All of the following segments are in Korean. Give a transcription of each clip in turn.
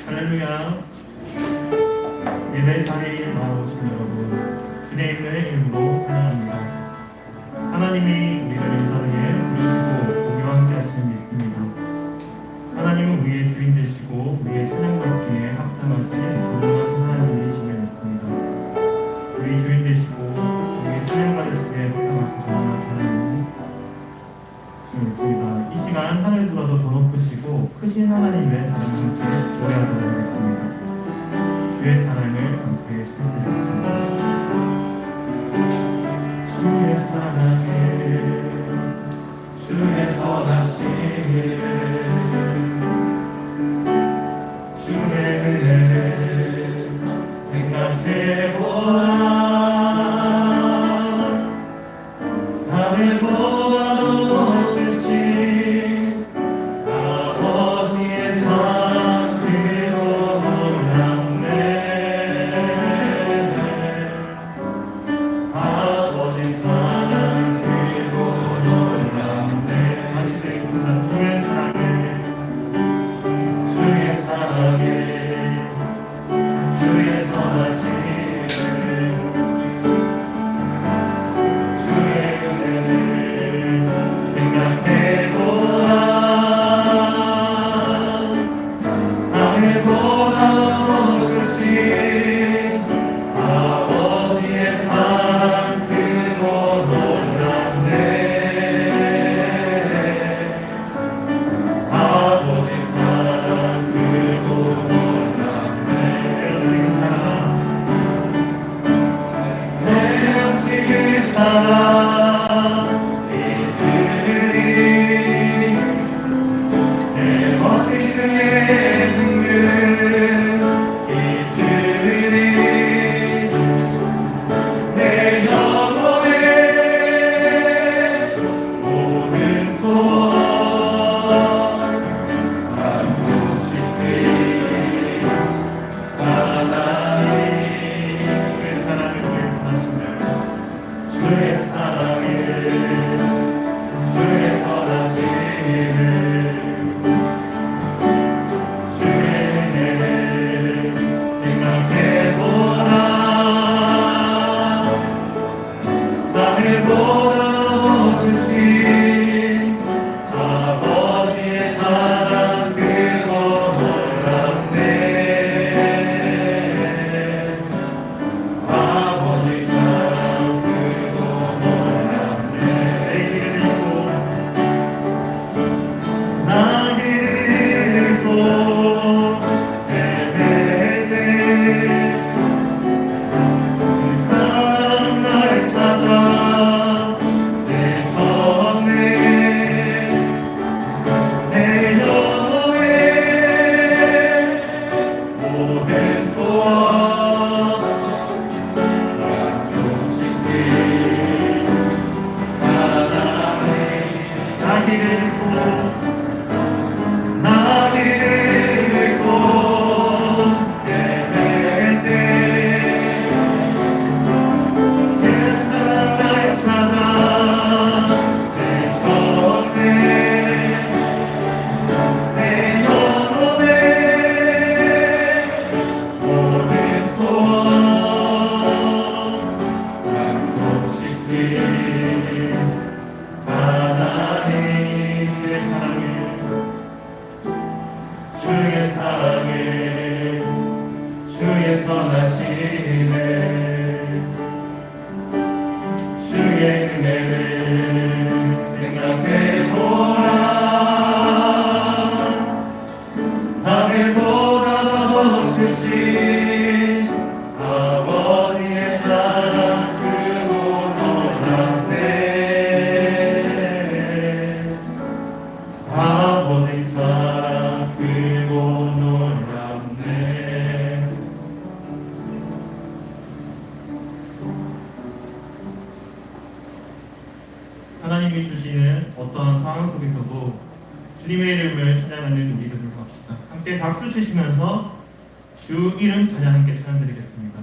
할렐루야. 예배 자리에 나오신 여러분, 주의 이름으로 환영합니다. 하나님이 우리를 이 자리에 부르시고 우리와 함께 하시는 믿습니다. 하나님은 우리의 주인 되시고 우리의 찬양받기에 합당하신 전능하신 하나님이심을 믿습니다. 우리 주인 되시고 우리의 찬양받으시기에 합당하신 전능하신 하나님을 믿습니다. 이 시간 하늘보다도 더 높으시고 크신 하나님의 사랑을 함께 노래하도록 하겠습니다. 주의 사랑을 함께 시켜드리겠습니다. 주의 사랑에 주의 선하심을 주의 은혜를 생각해보라. 하늘보다도 높으신 아버지의 사랑 그로 놀랍네. 아버지 사랑 그로 놀랍네. 다시 드리겠습니다. 주의 사랑에 주의 사랑에 주의 선하심을 주의 은혜를 생각해보라. 하늘보다 높으신 아버지의 사랑 크고 놀랍네. 아버지 사랑 크고 놀랍네. 내어치기 사랑 내어치기 사랑 잊으리. 내 멋진 주의 능력 잊으리. 내 영혼의 모든 소원 만족시키리. 하나님 주의 사랑을 주의 선하심을 주의 사랑을 주의 선하심을 주의 은혜를 생각해보라. 하늘보다 높으신 아버지의 사랑 크고 놀랍네. 아버지 사랑 크고 놀랍네. 내 길을 잃고 나 길을 잃고 헤맬 때 사랑 날 찾아 내셨네. 내 영혼의 모든 소원 만족시키리. 하나님 나 길을 잃고 나 길을 잃고 헤맬 때 그 사랑 날 찾아 내셨네. 내 영혼의 모든 소원 만족시키리. 하나님 주의 사랑을 주의 사랑을 주의 선하심을 주의 은혜를 생각해보라. 하늘보다 더 높으신 아버지의 사랑 크고 놀랍네. 아버지 사랑 크고 놀랍네. 하나님이 주시는 어떠한 상황 속에서도 주님의 이름을 찬양하는 우리 되도록 합시다. 함께 박수 치시면서 주 이름 찬양 함께 찬양드리겠습니다.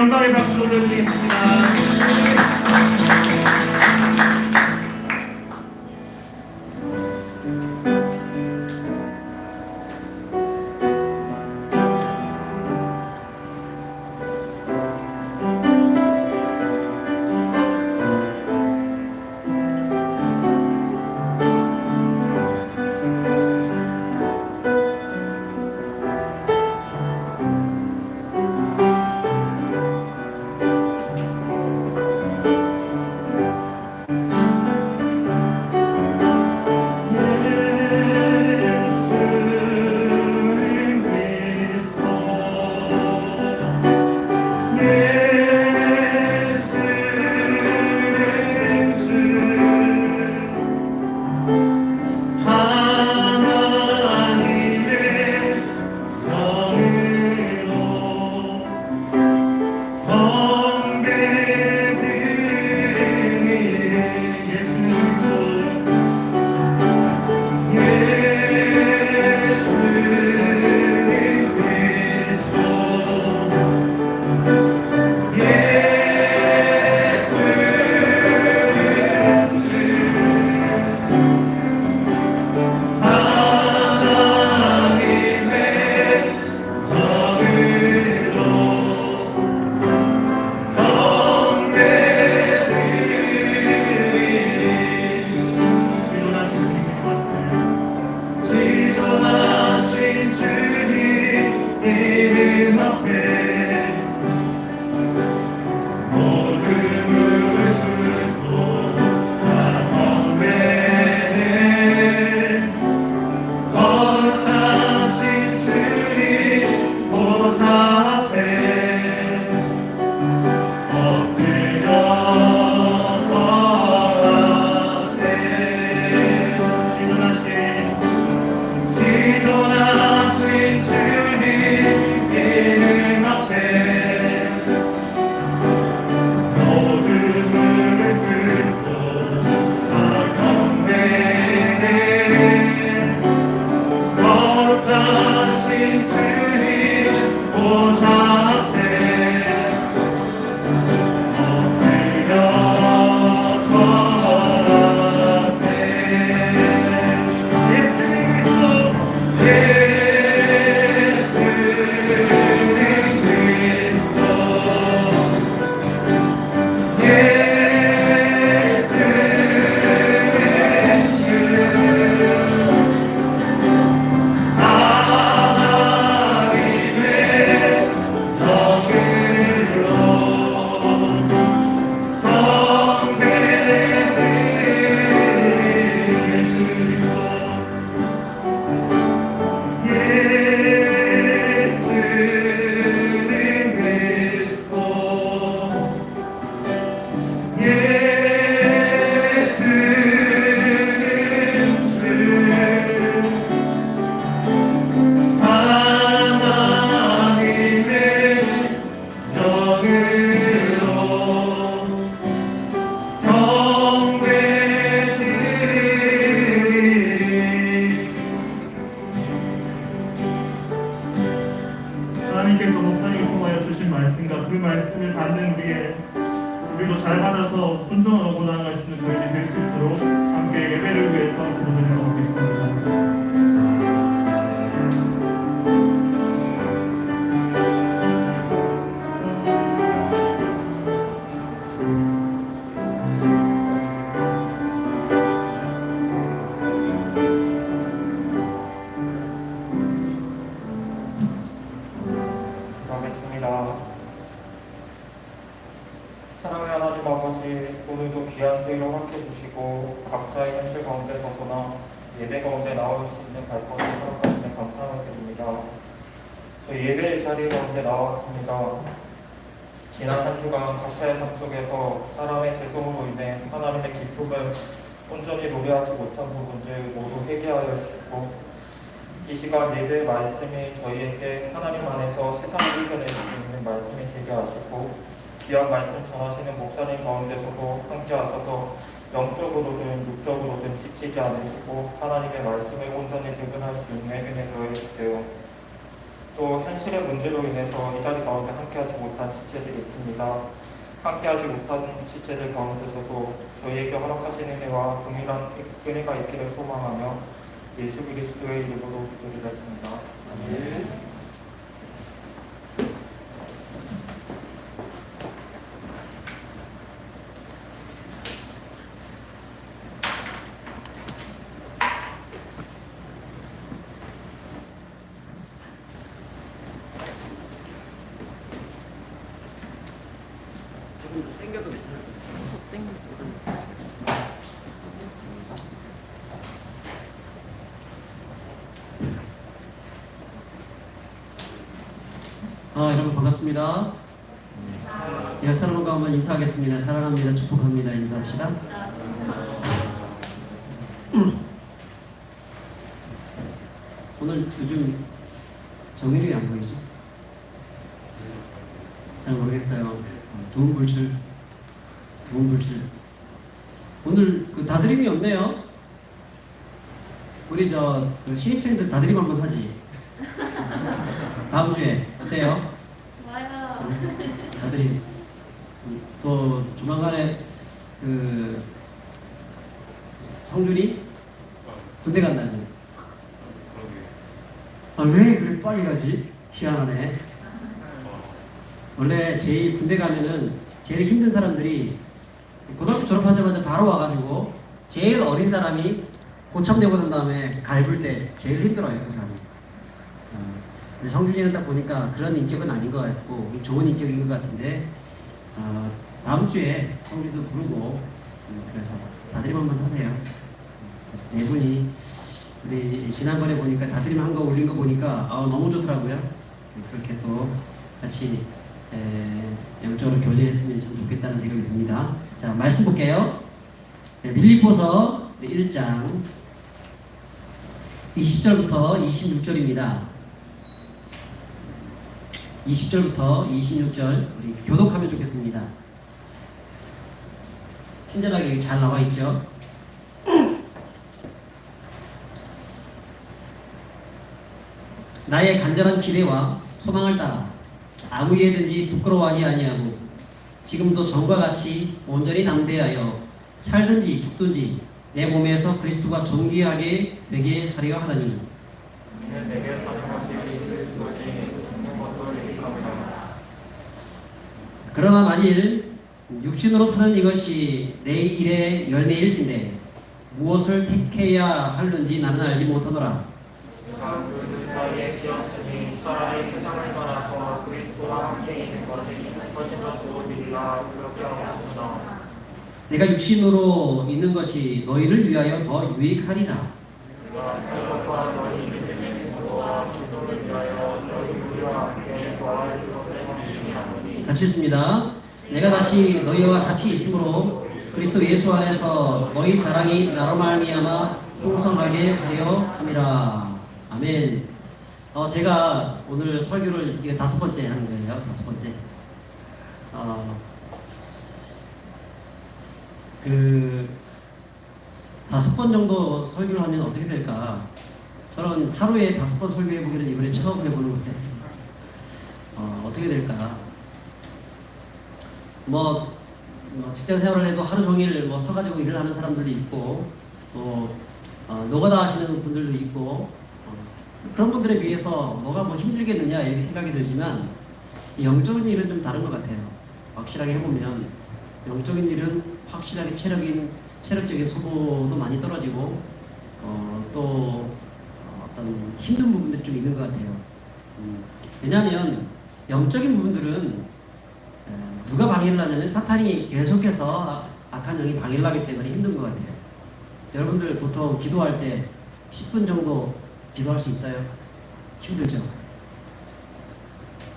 영광의 박수 올려드리겠습니다. 이름 앞에 모든 무릎을 꿇고 다 경배해 거룩하신 주님 보좌 앞에 엎드려 절하세 지존하신 주님 이름 앞에 모든 무릎을 꿇고 다 경배해 거룩하신 주님 보좌 앞에 엎드려 절하세 예수님 그리스도 하나님께서 목사님을 통하여 주신 말씀과 그 말씀을 받는 우리도 잘 받아서 순종하고 나아갈 수 있는 저희들이 될 수 있도록 함께 예배를 위해서 기도드리도록 하겠습니다. 하겠습니다. 사랑의 하나님 아버지, 오늘도 귀한 저희를 허락해 주시고 각자의 현실 가운데 벗어나 예배 가운데 나올 수 있는 발걸음을 허락하시는 감사를 드립니다. 저희 예배 자리 가운데 나왔습니다. 지난 한 주간 각자의 삶 속에서 사람의 죄송으로 인해 하나님의 기쁨을 온전히 노래하지 못한 부분들 모두 회개하여 주시고 이 시간 예배 말씀이 저희에게 하나님 안에서 세상을 이겨낼 수 있는 말씀이 되게 하시고 귀한 말씀 전하시는 목사님 가운데서도 함께 하셔서 영적으로든 육적으로든 지치지 않으시고 하나님의 말씀을 온전히 대변할 수 있는 은혜 더해주세요. 또 현실의 문제로 인해서 이 자리 가운데 함께하지 못한 지체들이 있습니다. 함께하지 못한 지체들 가운데서도 저희에게 허락하신 은혜와 동일한 은혜가 있기를 소망하며 예수 그리스도의 이름으로 기도드렸습니다. 아멘. 땡겨도 여러분 반갑습니다. 옆 사람과 한번 인사하겠습니다. 사랑합니다. 축복합니다. 인사합시다. 오늘 요즘 정일이 안 보이죠? 잘 모르겠어요. 두음불출. 오늘 그 다드림이 없네요. 우리 그 신입생들 다드림 한번 하지. 다음 주에 어때요? 좋아요. 다드림. 또 조만간에 그 성준이 군대 간다며. 왜 그래 빨리 가지? 희한하네. 원래 제일 군대 가면은 제일 힘든 사람들이 고등학교 졸업하자마자 바로 와가지고 제일 어린 사람이 고참 되고 난 다음에 갈굴 때 제일 힘들어요, 그 사람이. 성준이는 딱 보니까 그런 인격은 아닌 것 같고 좋은 인격인 것 같은데 다음 주에 성준도 부르고 그래서 다드림 한번 하세요. 그래서 네 분이 우리 지난번에 보니까 다드림 한 거 올린 거 보니까 너무 좋더라고요. 그렇게 또 같이 영적으로 교제했으면 참 좋겠다는 생각이 듭니다. 자, 말씀 볼게요. 빌립보서 1장 20절부터 26절입니다. 20절부터 26절 우리 교독하면 좋겠습니다. 친절하게 잘 나와 있죠. 나의 간절한 기대와 소망을 따라 아무 일에든지 부끄러워하지 아니하고 지금도 전과 같이 온전히 담대하여 살든지 죽든지 내 몸에서 그리스도가 존귀하게 되게 하려 하더니 이는 내게 사는 것이 그리스도시 죽는 것도 유익함이라. 그러나 만일 육신으로 사는 이것이 내 일의 열매일진데 무엇을 택해야 하는지 나는 알지 못하노라. 내가 그 사이에 끼었으니 차라리 세상을 떠나서 그리스도와 함께 있는 것이 훨씬 더 좋으리라. 그렇게 하고 싶구나. 내가 육신으로 있는 것이 너희를 위하여 더 유익하리라. 내가 사역과 너희 믿는 친구와 기도를 위하여 너희 우리와 함께 거할 것을 확신하노니. 같이 읽습니다. 내가 다시 너희와 같이 있으므로 그리스도 예수 안에서 너희 자랑이 나로 말미암아 풍성하게 하려 함이라. 아멘. 제가 오늘 설교를 이게 5번째 하는 거예요. 5번째. 그 5번 정도 설교를 하면 어떻게 될까? 저는 하루에 5번 설교해 보기는 이번에 처음 해보는 건데 어떻게 될까? 직장 생활을 해도 하루 종일 서가지고 일을 하는 사람들도 있고 또 노가다 하시는 분들도 있고 그런 분들에 비해서 뭐가 힘들겠느냐 이렇게 생각이 들지만 영적인 일은 좀 다른 것 같아요. 확실하게 해보면 영적인 일은 확실하게 체력적인 소모도 많이 떨어지고 또 어떤 힘든 부분들이 좀 있는 것 같아요. 왜냐하면 영적인 부분들은 누가 방해를 하냐면 사탄이 계속해서 악한 영이 방해를 하기 때문에 힘든 것 같아요. 여러분들 보통 기도할 때 10분 정도 기도할 수 있어요? 힘들죠?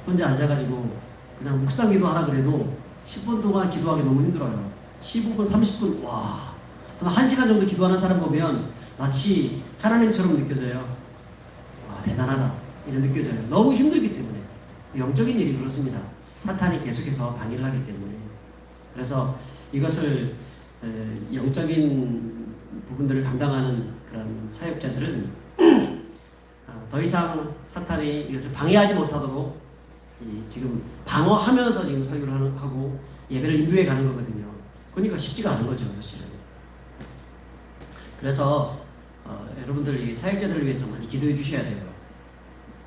혼자 앉아가지고 그냥 묵상 기도하라 그래도 10분 동안 기도하기 너무 힘들어요. 15분, 30분, 와, 한 1시간 정도 기도하는 사람 보면 마치 하나님처럼 느껴져요. 와, 대단하다 이런 느껴져요. 너무 힘들기 때문에. 영적인 일이 그렇습니다. 사탄이 계속해서 방해를 하기 때문에. 그래서 이것을 영적인 부분들을 감당하는 그런 사역자들은 더 이상 사탄이 이것을 방해하지 못하도록 지금 방어하면서 지금 설교를 하고 예배를 인도해 가는 거거든요. 그러니까 쉽지가 않은 거죠, 사실은. 그래서 여러분들 이 사역자들을 위해서 많이 기도해 주셔야 돼요.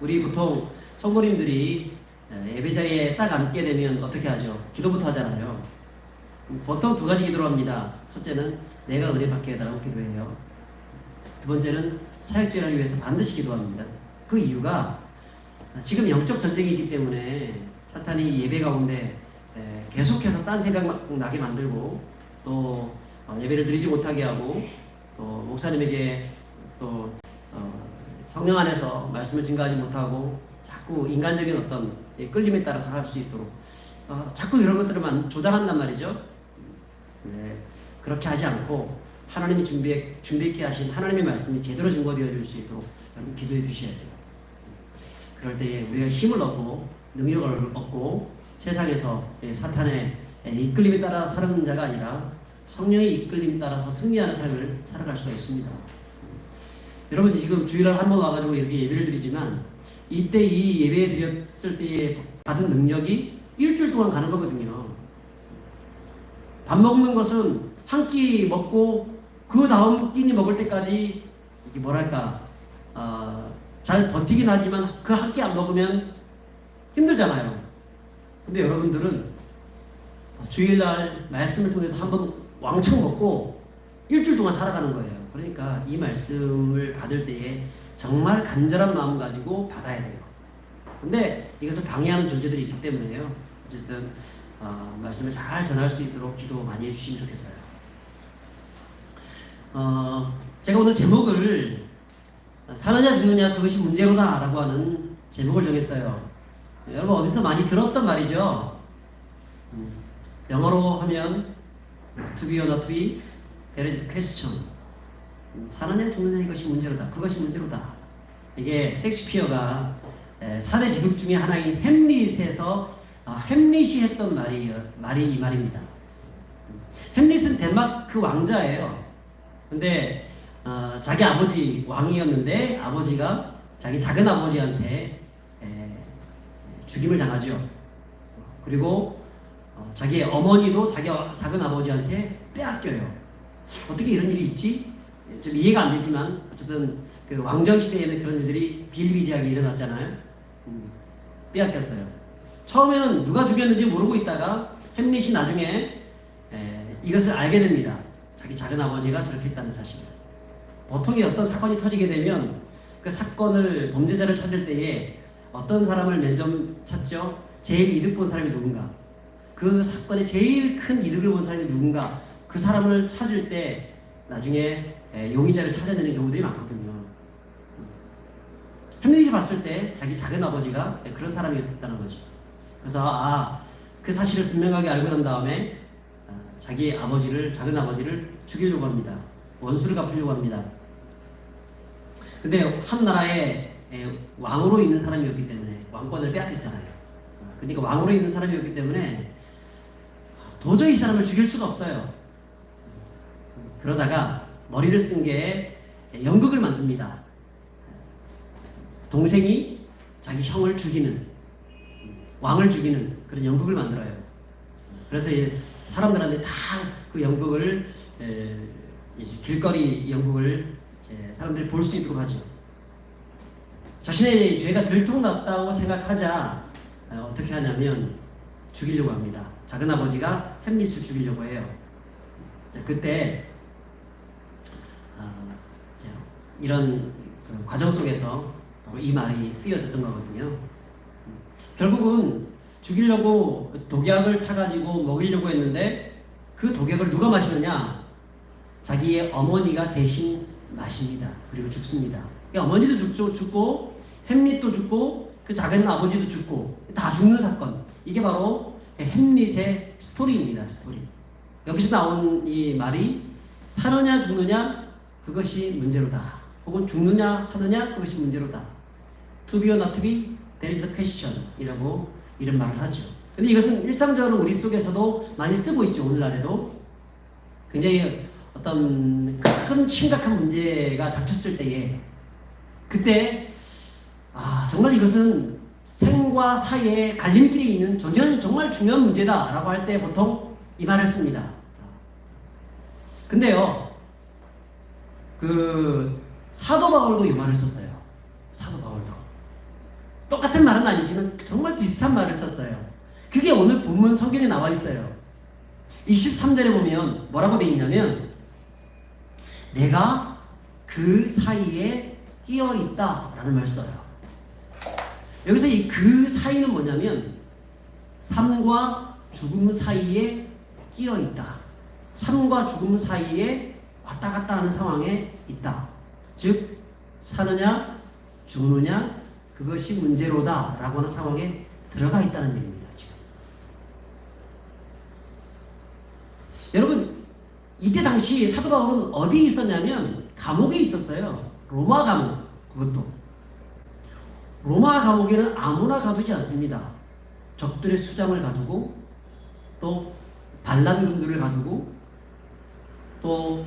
우리 보통 성도님들이 예배 자리에 딱 앉게 되면 어떻게 하죠? 기도부터 하잖아요. 보통 2가지 기도를 합니다. 첫째는 내가 은혜 받게 해달라고 기도해요. 2번째는 사역자를 위해서 반드시 기도합니다. 그 이유가 지금 영적 전쟁이기 때문에 사탄이 예배 가운데 계속해서 딴 생각 나게 만들고 또 예배를 드리지 못하게 하고 또 목사님에게 또 성령 안에서 말씀을 증거하지 못하고 자꾸 인간적인 어떤 끌림에 따라서 할 수 있도록 자꾸 이런 것들을 조장한단 말이죠. 네, 그렇게 하지 않고 하나님이 준비케 하신 하나님의 말씀이 제대로 증거되어질 수 있도록 여러분 기도해 주셔야 돼요. 그럴 때 우리가 힘을 얻고 능력을 얻고 세상에서 사탄의 이끌림에 따라 살아가는 자가 아니라 성령의 이끌림에 따라서 승리하는 삶을 살아갈 수가 있습니다. 여러분 지금 주일날 한번 와가지고 이렇게 예배를 드리지만 이때 이 예배 드렸을 때 받은 능력이 일주일 동안 가는 거거든요. 밥 먹는 것은 한 끼 먹고 그 다음 끼니 먹을 때까지 이게 뭐랄까 잘 버티긴 하지만 그 한 끼 안 먹으면 힘들잖아요. 근데 여러분들은 주일날 말씀을 통해서 한번 왕창 먹고 일주일 동안 살아가는 거예요. 그러니까 이 말씀을 받을 때에 정말 간절한 마음 가지고 받아야 돼요. 근데 이것을 방해하는 존재들이 있기 때문에요. 어쨌든 말씀을 잘 전할 수 있도록 기도 많이 해주시면 좋겠어요. 제가 오늘 제목을 사느냐 죽느냐 그것이 문제로다 라고 하는 제목을 정했어요. 여러분 어디서 많이 들었던 말이죠. 영어로 하면 to be or not to be, there is a question. 사느냐 죽느냐 이것이 문제로다. 그것이 문제로다. 이게 섹스피어가 4대 비극 중에 하나인 햄릿에서 햄릿이 했던 말이 이 말입니다. 햄릿은 덴마크 왕자예요. 근데 자기 아버지 왕이었는데 아버지가 자기 작은 아버지한테 죽임을 당하죠. 그리고 자기 어머니도 자기 작은 아버지한테 빼앗겨요. 어떻게 이런 일이 있지? 좀 이해가 안 되지만 어쨌든 그 왕정 시대에는 그런 일들이 비일비재하게 일어났잖아요. 빼앗겼어요. 처음에는 누가 죽였는지 모르고 있다가 햄릿이 나중에 이것을 알게 됩니다. 자기 작은 아버지가 저렇게 했다는 사실. 보통의 어떤 사건이 터지게 되면 그 사건을 범죄자를 찾을 때에 어떤 사람을 맨 처음 찾죠? 제일 이득 본 사람이 누군가. 그 사건에 제일 큰 이득을 본 사람이 누군가. 그 사람을 찾을 때 나중에 용의자를 찾아내는 경우들이 많거든요. 햄릿이 봤을 때 자기 작은 아버지가 그런 사람이었다는 거죠. 그래서 그 사실을 분명하게 알고 난 다음에 자기 작은 아버지를 죽이려고 합니다. 원수를 갚으려고 합니다. 근데 한 나라에 왕으로 있는 사람이었기 때문에 왕권을 빼앗겼잖아요. 그러니까 왕으로 있는 사람이었기 때문에 도저히 이 사람을 죽일 수가 없어요. 그러다가 머리를 쓴 게 연극을 만듭니다. 동생이 자기 형을 죽이는, 왕을 죽이는 그런 연극을 만들어요. 그래서 사람들한테 다 그 연극을 길거리 연극을 사람들이 볼 수 있도록 하죠. 자신의 죄가 들통났다고 생각하자 어떻게 하냐면 죽이려고 합니다. 작은 아버지가 햄릿을 죽이려고 해요. 그때 이런 그 과정 속에서 이 말이 쓰여졌던 거거든요. 결국은 죽이려고 독약을 타가지고 먹이려고 했는데 그 독약을 누가 마시느냐? 자기의 어머니가 대신 마십니다. 그리고 죽습니다. 어머니도 죽고 햄릿도 죽고 그 작은 아버지도 죽고 다 죽는 사건. 이게 바로 햄릿의 스토리입니다. 스토리. 여기서 나온 이 말이 사느냐 죽느냐 그것이 문제로다. 혹은 죽느냐 사느냐 그것이 문제로다. To be or not to be, there is a question 이라고 이런 말을 하죠. 근데 이것은 일상적으로 우리 속에서도 많이 쓰고 있죠. 오늘날에도 굉장히 어떤 큰 심각한 문제가 닥쳤을 때에 그때 정말 이것은 생과 사이에 갈림길이 있는 정말 중요한 문제다라고 할 때 보통 이 말을 씁니다. 근데요, 그 사도 바울도 이 말을 썼어요. 사도 바울도 똑같은 말은 아니지만 정말 비슷한 말을 썼어요. 그게 오늘 본문 성경에 나와 있어요. 23절에 보면 뭐라고 되어 있냐면 내가 그 사이에 끼어 있다라는 말을 써요. 여기서 이 그 사이는 뭐냐면 삶과 죽음 사이에 끼어 있다. 삶과 죽음 사이에 왔다 갔다 하는 상황에 있다. 즉 사느냐 죽느냐 그것이 문제로다 라고 하는 상황에 들어가 있다는 얘기입니다. 지금 여러분 이때 당시 사도 바울은 어디 있었냐면 감옥에 있었어요. 로마 감옥. 그것도 로마 감옥에는 아무나 가두지 않습니다. 적들의 수장을 가두고 또 반란군들을 가두고 또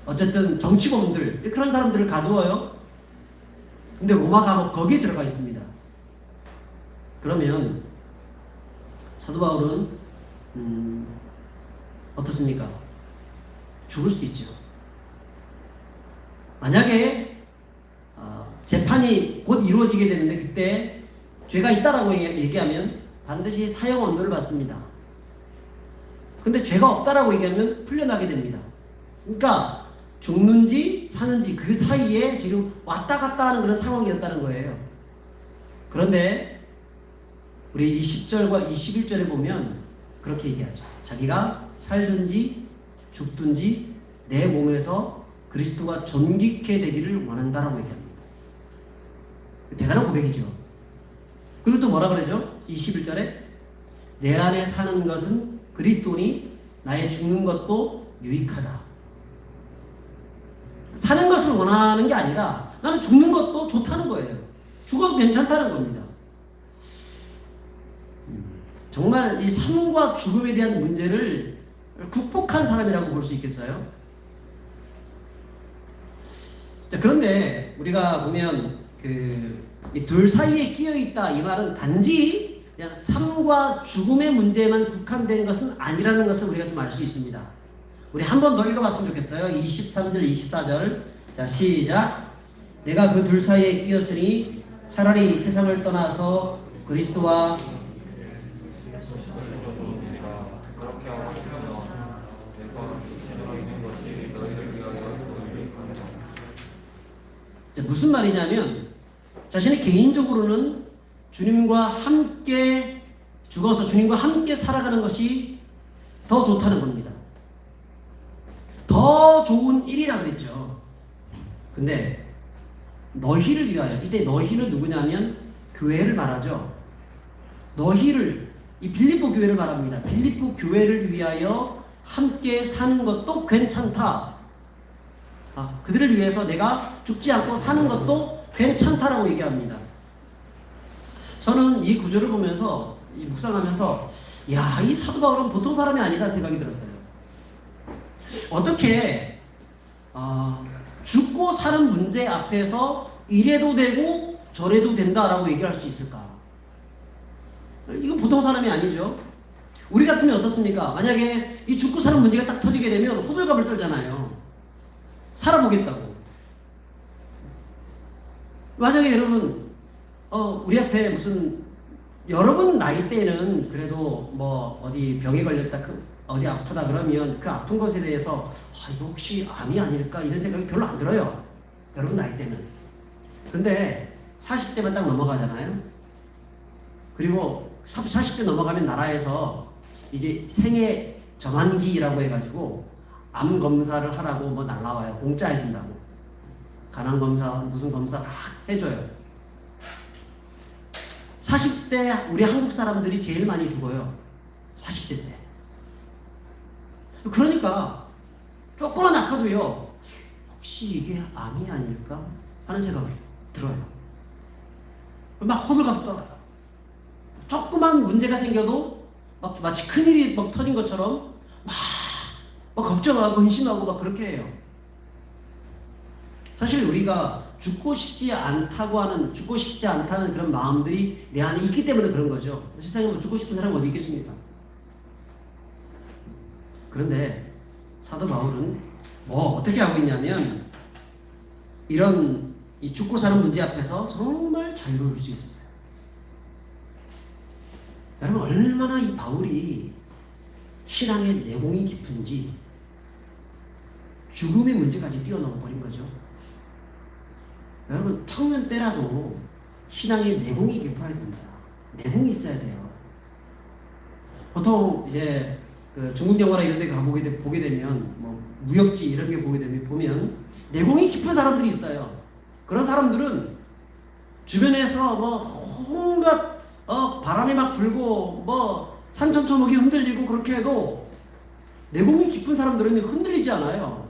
어쨌든 정치범들 그런 사람들을 가두어요. 근데 로마 감옥 거기에 들어가 있습니다. 그러면 사도 바울은 어떻습니까? 죽을 수 있죠. 만약에 재판이 곧 이루어지게 되는데 그때 죄가 있다라고 얘기하면 반드시 사형 언도를 받습니다. 근데 죄가 없다라고 얘기하면 풀려나게 됩니다. 그러니까 죽는지 사는지 그 사이에 지금 왔다 갔다 하는 그런 상황이었다는 거예요. 그런데 우리 20절과 21절에 보면 그렇게 얘기하죠. 자기가 살든지 죽든지 내 몸에서 그리스도가 존귀케 되기를 원한다라고 얘기합니다. 대단한 고백이죠. 그리고 또 뭐라 그러죠? 21절에 내 안에 사는 것은 그리스도니 나의 죽는 것도 유익하다. 사는 것을 원하는 게 아니라 나는 죽는 것도 좋다는 거예요. 죽어도 괜찮다는 겁니다. 정말 이 삶과 죽음에 대한 문제를 극복한 사람이라고 볼 수 있겠어요? 자, 그런데 우리가 보면 이 둘 사이에 끼어 있다 이 말은 단지 그냥 삶과 죽음의 문제에만 국한된 것은 아니라는 것을 우리가 좀 알 수 있습니다. 우리 한 번 더 읽어봤으면 좋겠어요. 23절, 24절. 자, 시작. 내가 그 둘 사이에 끼었으니 차라리 세상을 떠나서 그리스도와 그렇게 하고 싶으면 내가 육신으로 있는 것이 너희를 위하여 유익하리라. 자, 무슨 말이냐면 자신이 개인적으로는 주님과 함께 죽어서 주님과 함께 살아가는 것이 더 좋다는 겁니다. 더 좋은 일이라 그랬죠. 근데 너희를 위하여, 이때 너희는 누구냐면 교회를 말하죠. 너희를, 이 빌립보 교회를 말합니다. 빌립보 교회를 위하여 함께 사는 것도 괜찮다. 그들을 위해서 내가 죽지 않고 사는 것도 괜찮다라고 얘기합니다. 저는 이 구절을 보면서, 이 묵상하면서, 야, 이 사도 바울은 보통 사람이 아니다 생각이 들었어요. 어떻게 죽고 사는 문제 앞에서 이래도 되고 저래도 된다라고 얘기할 수 있을까? 이건 보통 사람이 아니죠. 우리 같으면 어떻습니까? 만약에 이 죽고 사는 문제가 딱 터지게 되면 호들갑을 떨잖아요. 살아보겠다고. 만약에 여러분 우리 앞에 무슨 여러분 나이 때는 그래도 뭐 어디 병에 걸렸다 어디 아프다 그러면 그 아픈 것에 대해서 이거 혹시 암이 아닐까 이런 생각이 별로 안 들어요. 여러분 나이 때는. 근데 40대만 딱 넘어가잖아요. 그리고 40대 넘어가면 나라에서 이제 생애 정환기라고 해가지고 암 검사를 하라고 뭐 날라와요. 공짜 해준다고. 간암 검사 무슨 검사 막 해줘요. 40대 우리 한국 사람들이 제일 많이 죽어요. 40대 때. 그러니까 조금만 아파도요. 혹시 이게 암이 아닐까 하는 생각이 들어요. 막 호들갑 떨어요. 조그만 문제가 생겨도 막 마치 큰일이 막 터진 것처럼 막 걱정하고 근심하고 막 그렇게 해요. 사실 우리가 죽고 싶지 않다는 그런 마음들이 내 안에 있기 때문에 그런 거죠. 세상에 뭐 죽고 싶은 사람이 어디 있겠습니까? 그런데 사도 바울은 뭐 어떻게 하고 있냐면 이런 이 죽고 사는 문제 앞에서 정말 자유로울 수 있었어요. 여러분 얼마나 이 바울이 신앙의 내공이 깊은지 죽음의 문제까지 뛰어넘어 버린 거죠. 여러분 청년 때라도 신앙의 내공이 깊어야 됩니다. 내공이 있어야 돼요. 보통 이제 그 중국 영화나 이런 데 보게 되면 뭐 무협지 이런 게 보면 내공이 깊은 사람들이 있어요. 그런 사람들은 주변에서 뭐 온갖 바람이 막 불고 뭐 산천초목이 흔들리고 그렇게 해도 내공이 깊은 사람들은 흔들리지 않아요.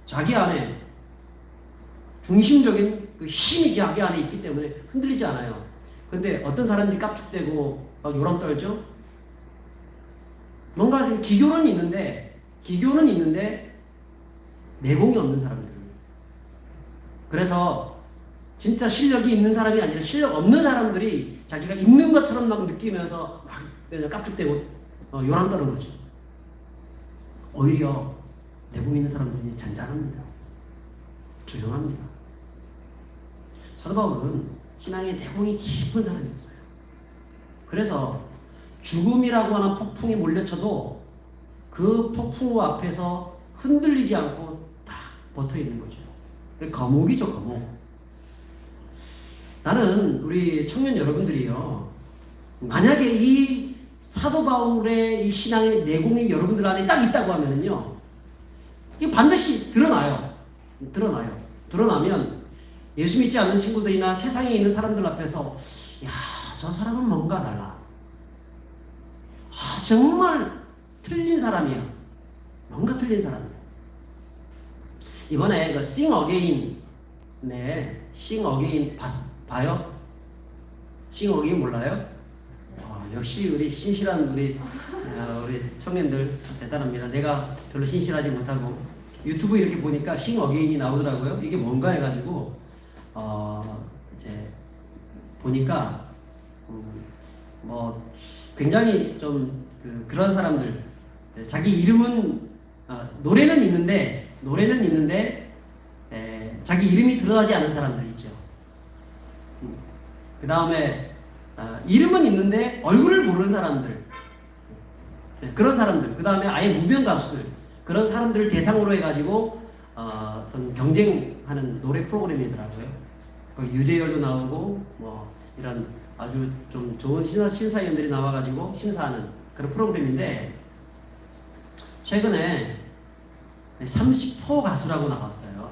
자기 안에 중심적인 그 힘이 자기 안에 있기 때문에 흔들리지 않아요. 근데 어떤 사람들이 깝죽대고 막 요람 떨죠? 뭔가 기교는 있는데 내공이 없는 사람들. 그래서 진짜 실력이 있는 사람이 아니라 실력 없는 사람들이 자기가 있는 것처럼 막 느끼면서 막 깝죽대고 요람 떠는 거죠. 오히려 내공 있는 사람들이 잔잔합니다. 조용합니다. 사도 바울은 신앙의 내공이 깊은 사람이었어요. 그래서 죽음이라고 하는 폭풍이 몰려쳐도 그 폭풍 앞에서 흔들리지 않고 딱 버텨 있는 거죠. 거목이죠, 거목. 나는 우리 청년 여러분들이요, 만약에 이 사도 바울의 이 신앙의 내공이 여러분들 안에 딱 있다고 하면은요, 이게 반드시 드러나요. 드러나면 예수 믿지 않는 친구들이나 세상에 있는 사람들 앞에서, 야, 저 사람은 뭔가 달라. 아, 정말 틀린 사람이야. 뭔가 틀린 사람이야. 이번에 그 Sing Again, 네, Sing Again 봐요? Sing Again 몰라요? 역시 우리 신실한 우리 청년들 대단합니다. 내가 별로 신실하지 못하고 유튜브 이렇게 보니까 Sing Again이 나오더라고요. 이게 뭔가 해가지고 이제 보니까 뭐 굉장히 좀 그런 사람들, 자기 이름은 노래는 있는데 자기 이름이 드러나지 않은 사람들 있죠. 그 다음에 이름은 있는데 얼굴을 모르는 사람들, 그런 사람들, 그 다음에 아예 무명 가수들, 그런 사람들을 대상으로 해가지고 어떤 경쟁하는 노래 프로그램이더라고요. 거기 유재열도 나오고 뭐 이런 아주 좀 좋은 심사위원들이 나와가지고 심사하는 그런 프로그램인데, 최근에 30호 가수라고 나왔어요.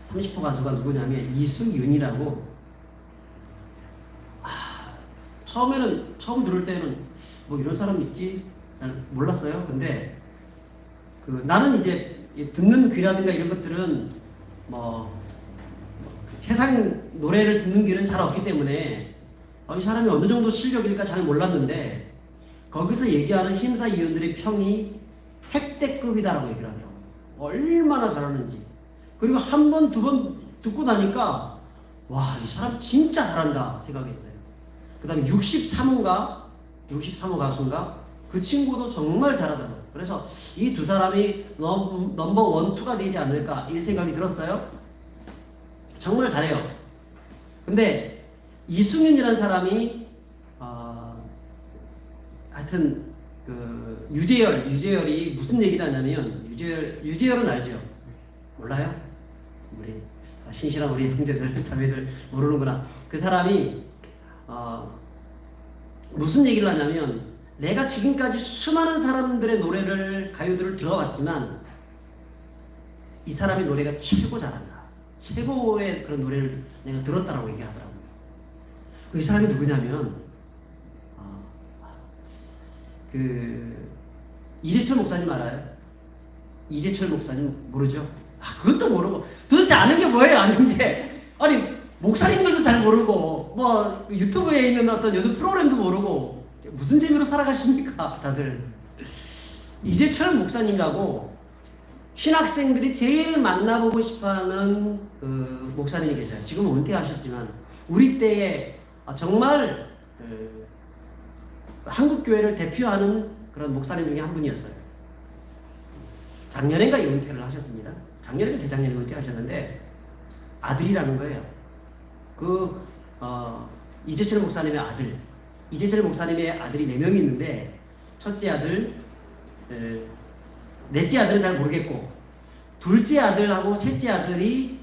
30호 가수가 누구냐면 이승윤이라고. 처음 들을 때는 뭐 이런 사람 있지? 난 몰랐어요. 근데 나는 이제 듣는 귀라든가 이런 것들은 세상 노래를 듣는 귀는 잘 없기 때문에 이 사람이 어느 정도 실력일까 잘 몰랐는데, 거기서 얘기하는 심사위원들의 평이 핵대급이다라고 얘기를 하더라고요. 얼마나 잘하는지. 그리고 한 번, 두 번 듣고 나니까 와, 이 사람 진짜 잘한다 생각했어요. 그 다음에 63호 가수인가? 그 친구도 정말 잘하더라고요. 그래서 이 두 사람이 넘버 원, 투가 되지 않을까 이 생각이 들었어요. 정말 잘해요. 근데 이승윤이라는 사람이 하여튼 유재열이 무슨 얘기를 하냐면, 유재열은 알죠? 몰라요? 우리 신실한 우리 형제들 자매들 모르는구나. 그 사람이 무슨 얘기를 하냐면, 내가 지금까지 수많은 사람들의 노래를, 가요들을 들어왔지만 이 사람의 노래가 최고 잘한다. 최고의 그런 노래를 내가 들었다라고 얘기하더라고요. 이 사람이 누구냐면 이재철 목사님 알아요? 이재철 목사님 모르죠? 그것도 모르고 도대체 아는 게 뭐예요? 아는 게, 아니 목사님들도 잘 모르고 뭐 유튜브에 있는 어떤 요즘 프로그램도 모르고 무슨 재미로 살아가십니까 다들. 이재철 목사님이라고 신학생들이 제일 만나보고 싶어하는 목사님이 계셔요. 지금은 은퇴하셨지만 우리 때에 정말 한국 교회를 대표하는 그런 목사님 중에 한 분이었어요. 작년인가 은퇴를 하셨습니다. 작년인가 재작년에 은퇴하셨는데 아들이라는 거예요. 이재철 목사님의 아들. 이재철 목사님의 아들이 4명이 있는데, 첫째 아들, 넷째 아들은 잘 모르겠고, 둘째 아들하고 셋째 아들이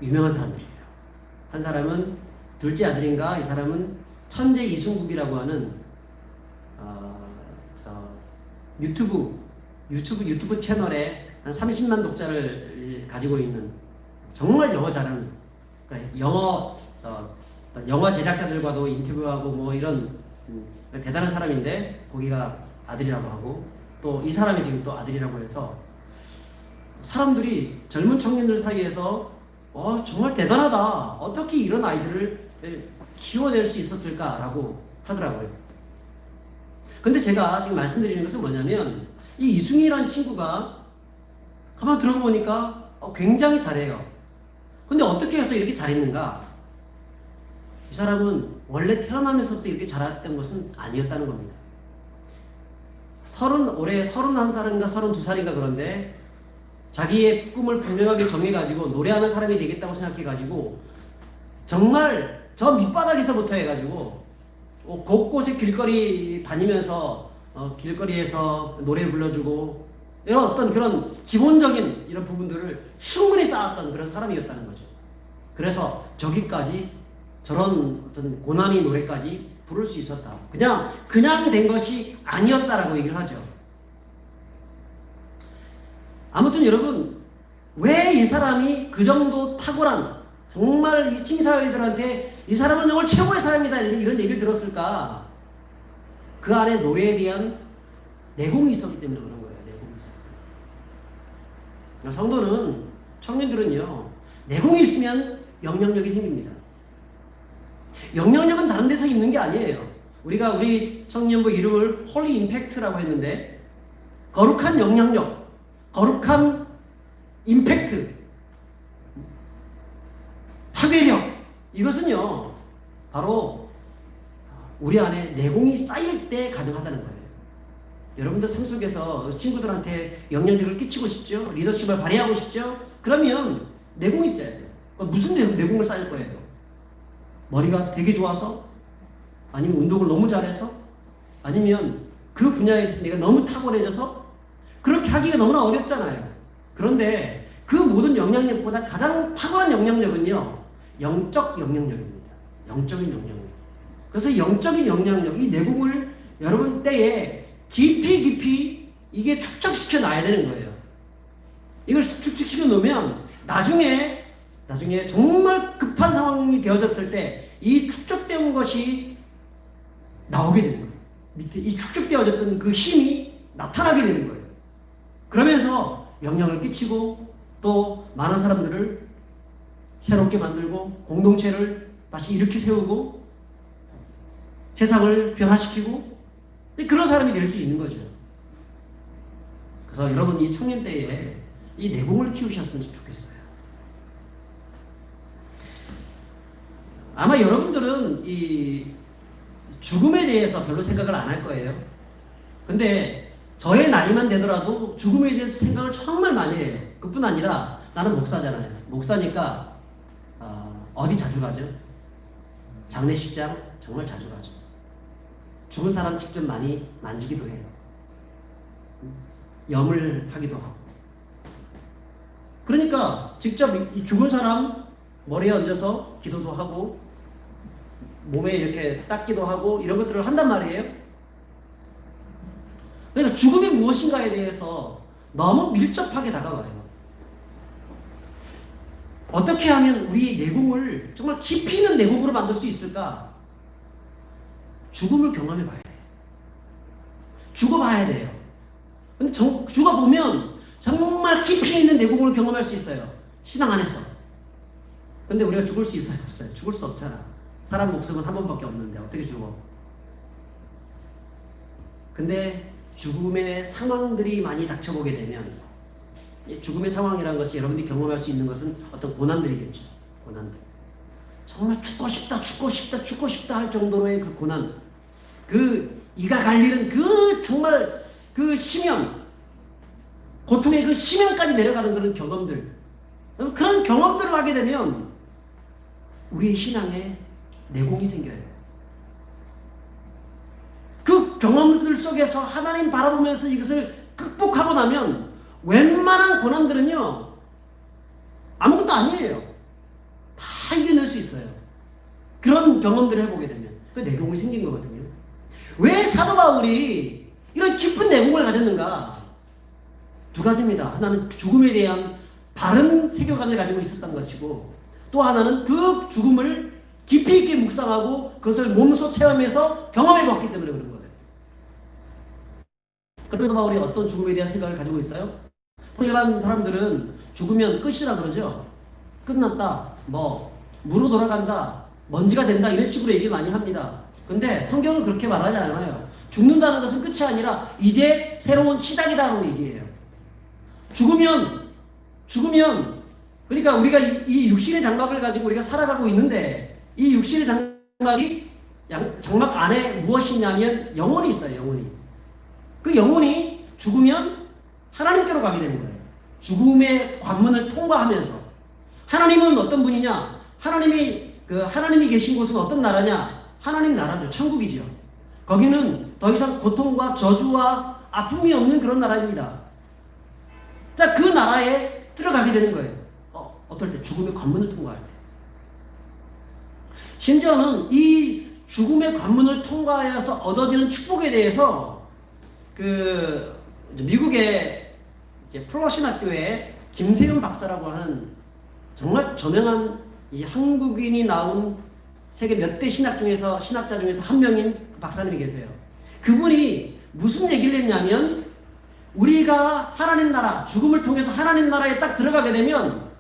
유명한 사람들이에요. 한 사람은 둘째 아들인가, 이 사람은 천재 이순국이라고 하는 유튜브 채널에 한 30만 독자를 가지고 있는 정말 영어 잘하는, 영화 제작자들과도 인터뷰하고 뭐 이런 대단한 사람인데, 거기가 아들이라고 하고, 또 이 사람이 지금 또 아들이라고 해서 사람들이, 젊은 청년들 사이에서 정말 대단하다, 어떻게 이런 아이들을 키워낼 수 있었을까라고 하더라고요. 근데 제가 지금 말씀드리는 것은 뭐냐면, 이 이승희라는 친구가 가만 들어보니까 굉장히 잘해요. 근데 어떻게 해서 이렇게 잘했는가? 이 사람은 원래 태어나면서부터 이렇게 잘했던 것은 아니었다는 겁니다. 올해 31살인가 32살인가 그런데 자기의 꿈을 분명하게 정해가지고 노래하는 사람이 되겠다고 생각해가지고 정말 저 밑바닥에서부터 해가지고 곳곳에 길거리 다니면서 길거리에서 노래 불러주고 이런 어떤 그런 기본적인 이런 부분들을 충분히 쌓았던 그런 사람이었다는 거죠. 그래서 저기까지 저런 어떤 고난의 노래까지 부를 수 있었다. 그냥 된 것이 아니었다라고 얘기를 하죠. 아무튼 여러분, 왜 이 사람이 그 정도 탁월한, 정말 이 심사위들한테 이 사람은 정말 최고의 사람이다 이런 얘기를 들었을까? 그 안에 노래에 대한 내공이 있었기 때문에 그런 거예요. 내공이 있었기. 성도는, 청년들은요, 내공이 있으면 영향력이 생깁니다. 영향력은 다른 데서 있는 게 아니에요. 우리가 우리 청년부 이름을 홀리 임팩트라고 했는데, 거룩한 영향력, 거룩한 임팩트, 파괴력, 이것은요 바로 우리 안에 내공이 쌓일 때 가능하다는 거예요. 여러분들 삶 속에서 친구들한테 영향력을 끼치고 싶죠? 리더십을 발휘하고 싶죠? 그러면 내공이 있어야 돼요. 무슨 내공을 쌓일 거예요? 머리가 되게 좋아서? 아니면 운동을 너무 잘해서? 아니면 그 분야에 대해서 내가 너무 탁월해져서? 그렇게 하기가 너무나 어렵잖아요. 그런데 그 모든 영향력보다 가장 탁월한 영향력은요, 영적 영향력입니다. 영적인 영향력. 그래서 영적인 영향력, 이 내공을 여러분 때에 깊이 이게 축적시켜 놔야 되는 거예요. 이걸 축적시켜 놓으면 나중에 정말 급한 상황이 되어졌을 때 이 축적된 것이 나오게 되는 거예요. 밑에 이 축적되어졌던 그 힘이 나타나게 되는 거예요. 그러면서 영향을 끼치고 또 많은 사람들을 새롭게 만들고 공동체를 다시 일으켜 세우고 세상을 변화시키고 그런 사람이 될 수 있는 거죠. 그래서 여러분 이 청년 때에 이 내공을 키우셨으면 좋겠어요. 아마 여러분들은 이 죽음에 대해서 별로 생각을 안 할 거예요. 근데 저의 나이만 되더라도 죽음에 대해서 생각을 정말 많이 해요. 그뿐 아니라 나는 목사잖아요. 목사니까 어디 자주 가죠? 장례식장 정말 자주 가죠. 죽은 사람 직접 많이 만지기도 해요. 염을 하기도 하고. 그러니까 직접 이 죽은 사람 머리에 얹어서 기도도 하고 몸에 이렇게 닦기도 하고 이런 것들을 한단 말이에요. 그러니까 죽음이 무엇인가에 대해서 너무 밀접하게 다가와요. 어떻게 하면 우리 내공을 정말 깊이 있는 내공으로 만들 수 있을까? 죽음을 경험해 봐야 돼요. 죽어봐야 돼요. 근데 죽어보면 정말 깊이 있는 내공을 경험할 수 있어요. 신앙 안에서. 근데 우리가 죽을 수 있어요? 없어요? 죽을 수 없잖아. 사람 목숨은 한 번밖에 없는데 어떻게 죽어? 근데 죽음의 상황들이 많이 닥쳐보게 되면 죽음의 상황이라는 것이 여러분들이 경험할 수 있는 것은 어떤 고난들이겠죠. 고난들. 정말 죽고 싶다 할 정도로의 그 고난, 그 이가 갈리는 그 정말 그 심연, 고통의 그 심연까지 내려가는 그런 경험들, 그런 경험들을 하게 되면 우리의 신앙에 내공이 생겨요. 그 경험들 속에서 하나님 바라보면서 이것을 극복하고 나면 웬만한 고난들은요 아무것도 아니에요. 다 이겨낼 수 있어요. 그런 경험들을 해보게 되면 그 내공이 생긴 거거든요. 왜 사도 바울이 이런 깊은 내공을 가졌는가? 두 가지입니다. 하나는 죽음에 대한 바른 세계관을 가지고 있었던 것이고, 또 하나는 그 죽음을 깊이 있게 묵상하고 그것을 몸소 체험해서 경험해 봤기 때문에 그런 거예요. 그래서 바울이 어떤 죽음에 대한 생각을 가지고 있어요? 일반 사람들은 죽으면 끝이라 그러죠. 끝났다, 무로 돌아간다, 먼지가 된다, 이런 식으로 얘기를 많이 합니다. 근데 성경은 그렇게 말하지 않아요. 죽는다는 것은 끝이 아니라 이제 새로운 시작이라는 얘기예요. 죽으면 그러니까 우리가 이 육신의 장막을 가지고 우리가 살아가고 있는데, 이 육신의 장막 안에 무엇이 있냐면 영혼이 있어요. 영혼이. 그 영혼이 죽으면 하나님께로 가게 되는 거예요. 죽음의 관문을 통과하면서. 하나님은 어떤 분이냐? 하나님이 계신 곳은 어떤 나라냐? 하나님 나라죠. 천국이죠. 거기는 더 이상 고통과 저주와 아픔이 없는 그런 나라입니다. 자, 그 나라에 들어가게 되는 거예요. 어떨 때? 죽음의 관문을 통과할 때. 심지어는 이 죽음의 관문을 통과하여서 얻어지는 축복에 대해서 그 미국의 이제 플러신 학교에 김세윤 박사라고 하는 정말 저명한 이 한국인이 나온 세계 몇 대 신학자 중에서 한 명인 박사님이 계세요. 그분이 무슨 얘기를 했냐면 우리가 하나님 나라, 죽음을 통해서 하나님 나라에 딱 들어가게 되면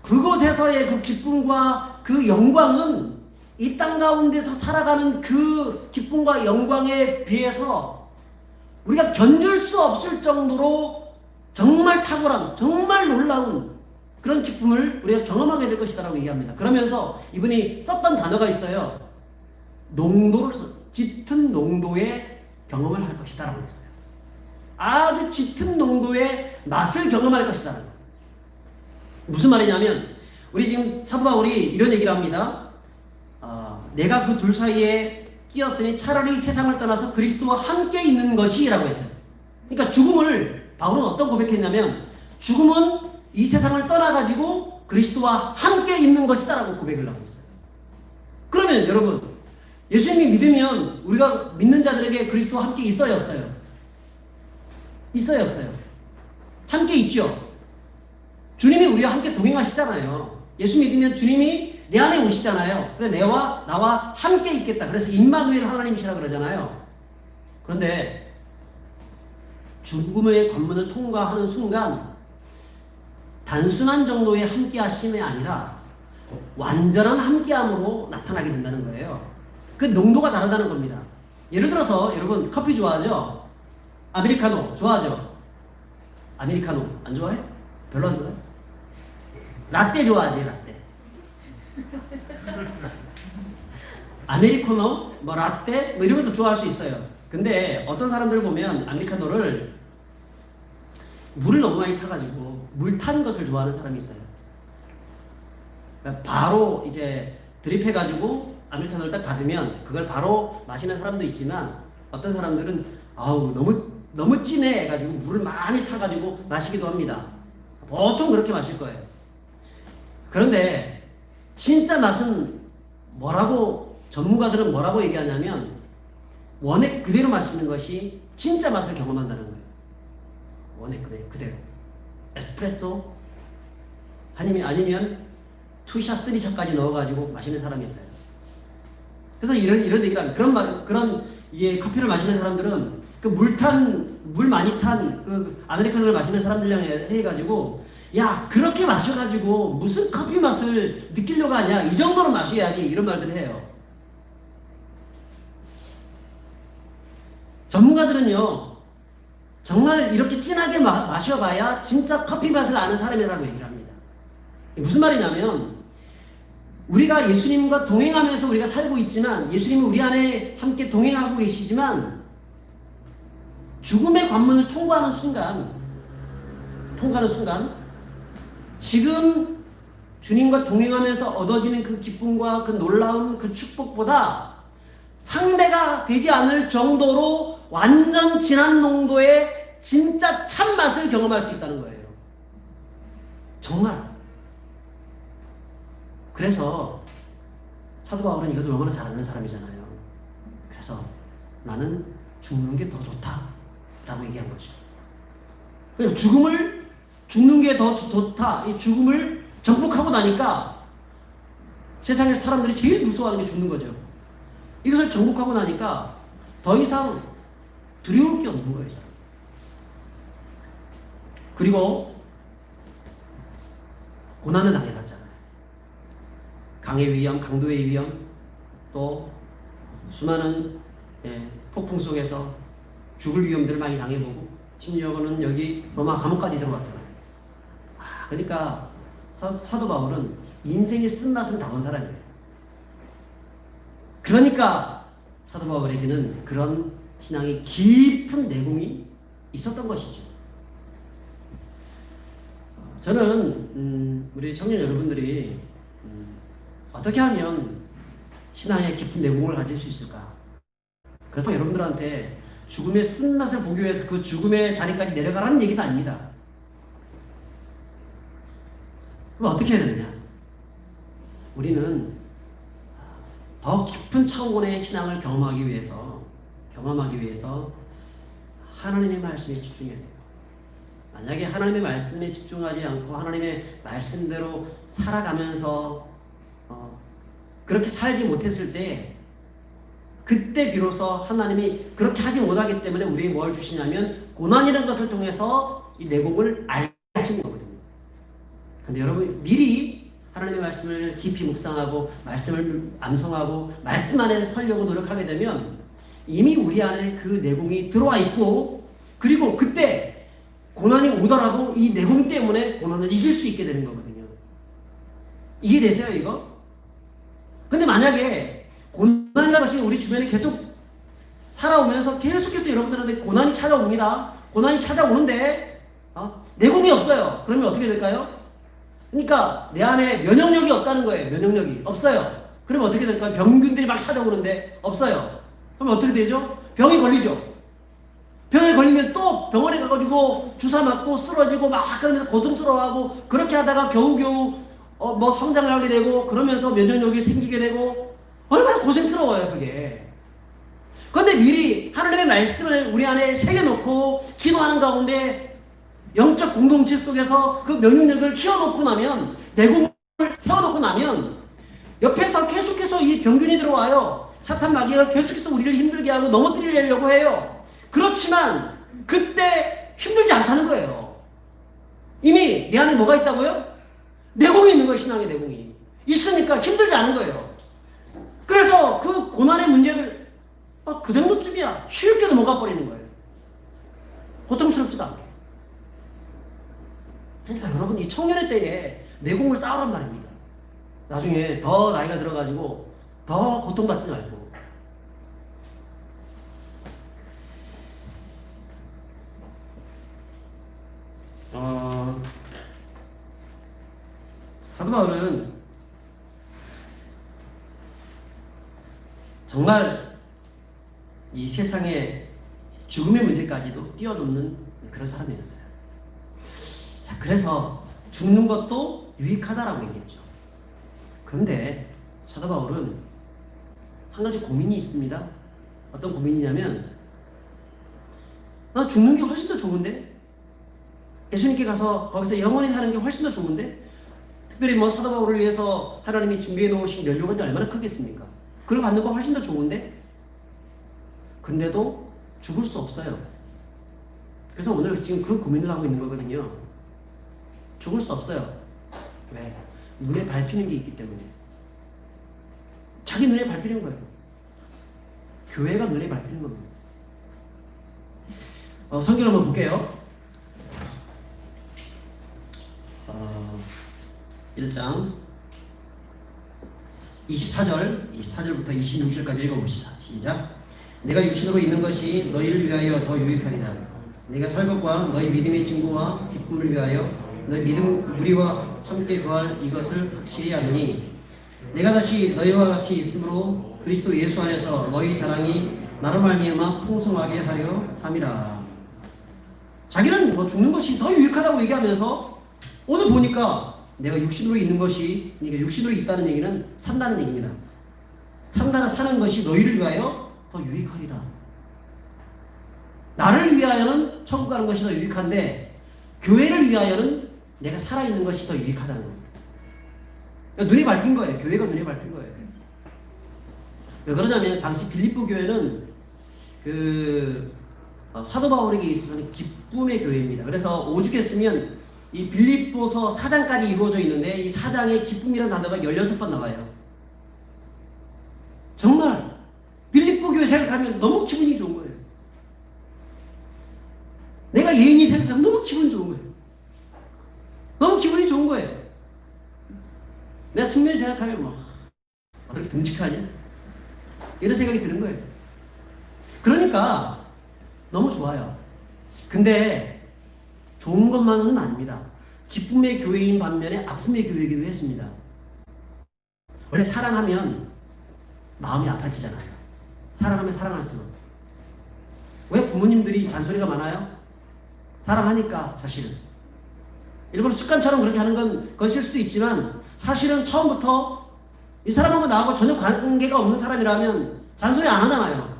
그곳에서의 그 기쁨과 그 영광은 이 땅 가운데서 살아가는 그 기쁨과 영광에 비해서 우리가 견줄 수 없을 정도로 정말 탁월한, 정말 놀라운 그런 기쁨을 우리가 경험하게 될 것이다라고 얘기합니다. 그러면서 이분이 썼던 단어가 있어요. 짙은 농도의 경험을 할 것이다라고 했어요. 아주 짙은 농도의 맛을 경험할 것이다. 무슨 말이냐면 우리 지금 사도 바울이 이런 얘기를 합니다. 내가 그 둘 사이에 끼었으니 차라리 세상을 떠나서 그리스도와 함께 있는 것이라고 했어요. 그러니까 죽음을 바울은 어떤 고백했냐면 죽음은 이 세상을 떠나가지고 그리스도와 함께 있는 것이다라고 고백을 하고 있어요. 그러면 여러분 예수님이 믿으면 우리가 믿는 자들에게 그리스도와 함께 있어요 없어요? 있어요 없어요? 함께 있죠. 주님이 우리와 함께 동행하시잖아요. 예수 믿으면 주님이 내 안에 오시잖아요. 그래 나와 함께 있겠다. 그래서 임마누엘 하나님이시라 그러잖아요. 그런데 죽음의 관문을 통과하는 순간 단순한 정도의 함께 하심이 아니라 완전한 함께함으로 나타나게 된다는 거예요. 그 농도가 다르다는 겁니다. 예를 들어서 여러분 커피 좋아하죠? 아메리카노 좋아하죠? 아메리카노 안 좋아해? 별로 안 좋아해? 라떼 좋아하지 라떼. 아메리카노, 뭐 라떼 뭐 이런 것도 좋아할 수 있어요. 근데 어떤 사람들 보면 아메리카노를 물을 너무 많이 타가지고 물 탄 것을 좋아하는 사람이 있어요. 그러니까 바로 이제 드립해가지고 아메리카노를 딱 받으면 그걸 바로 마시는 사람도 있지만 어떤 사람들은 아우 너무 진해 해가지고 물을 많이 타가지고 마시기도 합니다. 보통 그렇게 마실 거예요. 그런데 진짜 맛은 뭐라고 전문가들은 뭐라고 얘기하냐면 원액 그대로 마시는 것이 진짜 맛을 경험한다는 거예요. 원액 그대로 에스프레소 아니면 투샷, 쓰리샷까지 넣어가지고 마시는 사람이 있어요. 그래서 이런 얘기를 합니다. 그런 이제 커피를 마시는 사람들은 그 물 많이 탄 그 아메리카노를 마시는 사람들이랑 해가지고 야 그렇게 마셔가지고 무슨 커피 맛을 느끼려고 하냐 이 정도로 마셔야지 이런 말들을 해요. 전문가들은요 정말 이렇게 진하게 마셔봐야 진짜 커피 맛을 아는 사람이라고 얘기를 합니다. 무슨 말이냐면 우리가 예수님과 동행하면서 우리가 살고 있지만 예수님은 우리 안에 함께 동행하고 계시지만 죽음의 관문을 통과하는 순간 지금 주님과 동행하면서 얻어지는 그 기쁨과 그 놀라운 그 축복보다 상대가 되지 않을 정도로 완전 진한 농도의 진짜 참맛을 경험할 수 있다는 거예요. 정말. 그래서 사도 바울은 이것도 얼마나 잘 아는 사람이잖아요. 그래서 나는 죽는 게 더 좋다라고 얘기한 거죠. 그래서 죽는 게 더 좋다. 이 죽음을 정복하고 나니까 세상에 사람들이 제일 무서워하는 게 죽는 거죠. 이것을 정복하고 나니까 더 이상 두려울 게 없는 거예요. 그리고 고난을 당해봤잖아요. 강의 위험, 강도의 위험, 또 수많은 폭풍 속에서 죽을 위험들을 많이 당해보고 심지어는 여기 로마 감옥까지 들어갔잖아요. 그러니까 사도 바울은 인생의 쓴맛은 다 본 사람이에요. 그러니까 사도 바울에게는 그런 신앙의 깊은 내공이 있었던 것이죠. 저는 우리 청년 여러분들이 어떻게 하면 신앙의 깊은 내공을 가질 수 있을까? 그렇다고 여러분들한테 죽음의 쓴맛을 보기 위해서 그 죽음의 자리까지 내려가라는 얘기는 아닙니다. 그럼 어떻게 해야 되느냐? 우리는 더 깊은 차원의 신앙을 경험하기 위해서 하나님의 말씀에 집중해야 돼요. 만약에 하나님의 말씀에 집중하지 않고 하나님의 말씀대로 살아가면서 그렇게 살지 못했을 때, 그때 비로소 하나님이 그렇게 하지 못하기 때문에 우리에게 뭘 주시냐면 고난이라는 것을 통해서 이 내공을 알게 하시는 거거든요. 근데 여러분 미리 하나님의 말씀을 깊이 묵상하고 말씀을 암송하고 말씀 안에 서려고 노력하게 되면 이미 우리 안에 그 내공이 들어와 있고, 그리고 그때 고난이 오더라도 이 내공 때문에 고난을 이길 수 있게 되는 거거든요. 이해되세요 이거? 근데 만약에 고난이라는 것이 우리 주변에 계속 살아오면서 계속해서 여러분들한테 고난이 찾아옵니다. 고난이 찾아오는데 내공이 없어요. 그러면 어떻게 될까요? 그러니까 내 안에 면역력이 없다는 거예요. 면역력이 없어요. 그러면 어떻게 될까요? 병균들이 막 찾아오는데 없어요. 그러면 어떻게 되죠? 병이 걸리죠. 병에 걸리면 또 병원에 가가지고 주사 맞고 쓰러지고 막 그러면서 고통스러워하고, 그렇게 하다가 겨우겨우 뭐 성장을 하게 되고, 그러면서 면역력이 생기게 되고, 얼마나 고생스러워요 그게. 그런데 미리 하나님의 말씀을 우리 안에 새겨놓고 기도하는 가운데 영적 공동체 속에서 그 면역력을 키워놓고 나면, 내공을 세워놓고 나면 옆에서 계속해서 이 병균이 들어와요. 사탄 마귀가 계속해서 우리를 힘들게 하고 넘어뜨리려고 해요. 그렇지만 그때 힘들지 않다는 거예요. 이미 내 안에 뭐가 있다고요? 내공이 있는 거예요. 신앙의 내공이 있으니까 힘들지 않은 거예요. 그래서 그 고난의 문제를 그 정도쯤이야 쉽게 넘어가 버리는 거예요. 고통스럽지도 않게. 그러니까 여러분 이 청년의 때에 내공을 쌓으란 말입니다. 나중에 더 나이가 들어가지고 더 고통받지 말고. 사도 바울은 정말 이 세상의 죽음의 문제까지도 뛰어넘는 그런 사람이었어요. 자, 그래서 죽는 것도 유익하다라고 얘기했죠. 그런데 사도 바울은 한 가지 고민이 있습니다. 어떤 고민이냐면, 나 죽는 게 훨씬 더 좋은데? 예수님께 가서 거기서 영원히 사는 게 훨씬 더 좋은데? 특별히 뭐 사도 바울을 위해서 하나님이 준비해 놓으신 연료가 얼마나 크겠습니까? 그걸 받는 거 훨씬 더 좋은데? 근데도 죽을 수 없어요. 그래서 오늘 지금 그 고민을 하고 있는 거거든요. 죽을 수 없어요. 왜? 눈에 밟히는 게 있기 때문에. 자기 눈에 밟히는 거예요. 교회가 눈에 밟히는 겁니다. 성경 한번 볼게요. 1장 24절부터 26절까지 읽어봅시다. 시작. 내가 육신으로 있는 것이 너희를 위하여 더 유익하리라. 내가 살 것과 너희 믿음의 증거와 기쁨을 위하여 너희 믿음 무리와 함께 거할 이것을 확실히 아노니, 내가 다시 너희와 같이 있으므로 그리스도 예수 안에서 너희 자랑이 나로 말미암아 풍성하게 하려 함이라. 자기는 뭐 죽는 것이 더 유익하다고 얘기하면서 오늘 보니까 내가 육신으로 있는 것이, 그러니까 육신으로 있다는 얘기는 산다는 얘기입니다. 사는 것이 너희를 위하여 더 유익하리라. 나를 위하여는 천국 가는 것이 더 유익한데 교회를 위하여는 내가 살아있는 것이 더 유익하다는 겁니다. 그러니까 눈이 밟힌 거예요. 교회가 눈이 밟힌 거예요. 왜 그러냐면 당시 빌립보 교회는 사도 바울에게 있어서는 기쁨의 교회입니다. 그래서 오죽했으면 이 빌립보서 4장까지 이루어져 있는데 이 4장에 기쁨이라는 단어가 16번 나와요. 정말 빌립보 교회 생각하면 너무 기분이 좋은 거예요. 내가 예인이 생각하면 너무 기분 좋은 거예요. 너무 기분이 좋은 거예요. 내가 승면이 생각하면 막 어떻게 듬직하지? 이런 생각이 드는 거예요. 그러니까 너무 좋아요. 근데 좋은 것만은 아닙니다. 기쁨의 교회인 반면에 아픔의 교회이기도 했습니다. 원래 사랑하면 마음이 아파지잖아요. 사랑하면 사랑할수록. 왜 부모님들이 잔소리가 많아요? 사랑하니까. 사실은 일부러 습관처럼 그렇게 하는 건 실수도 있지만 사실은 처음부터 이 사람하고 나하고 전혀 관계가 없는 사람이라면 잔소리 안 하잖아요.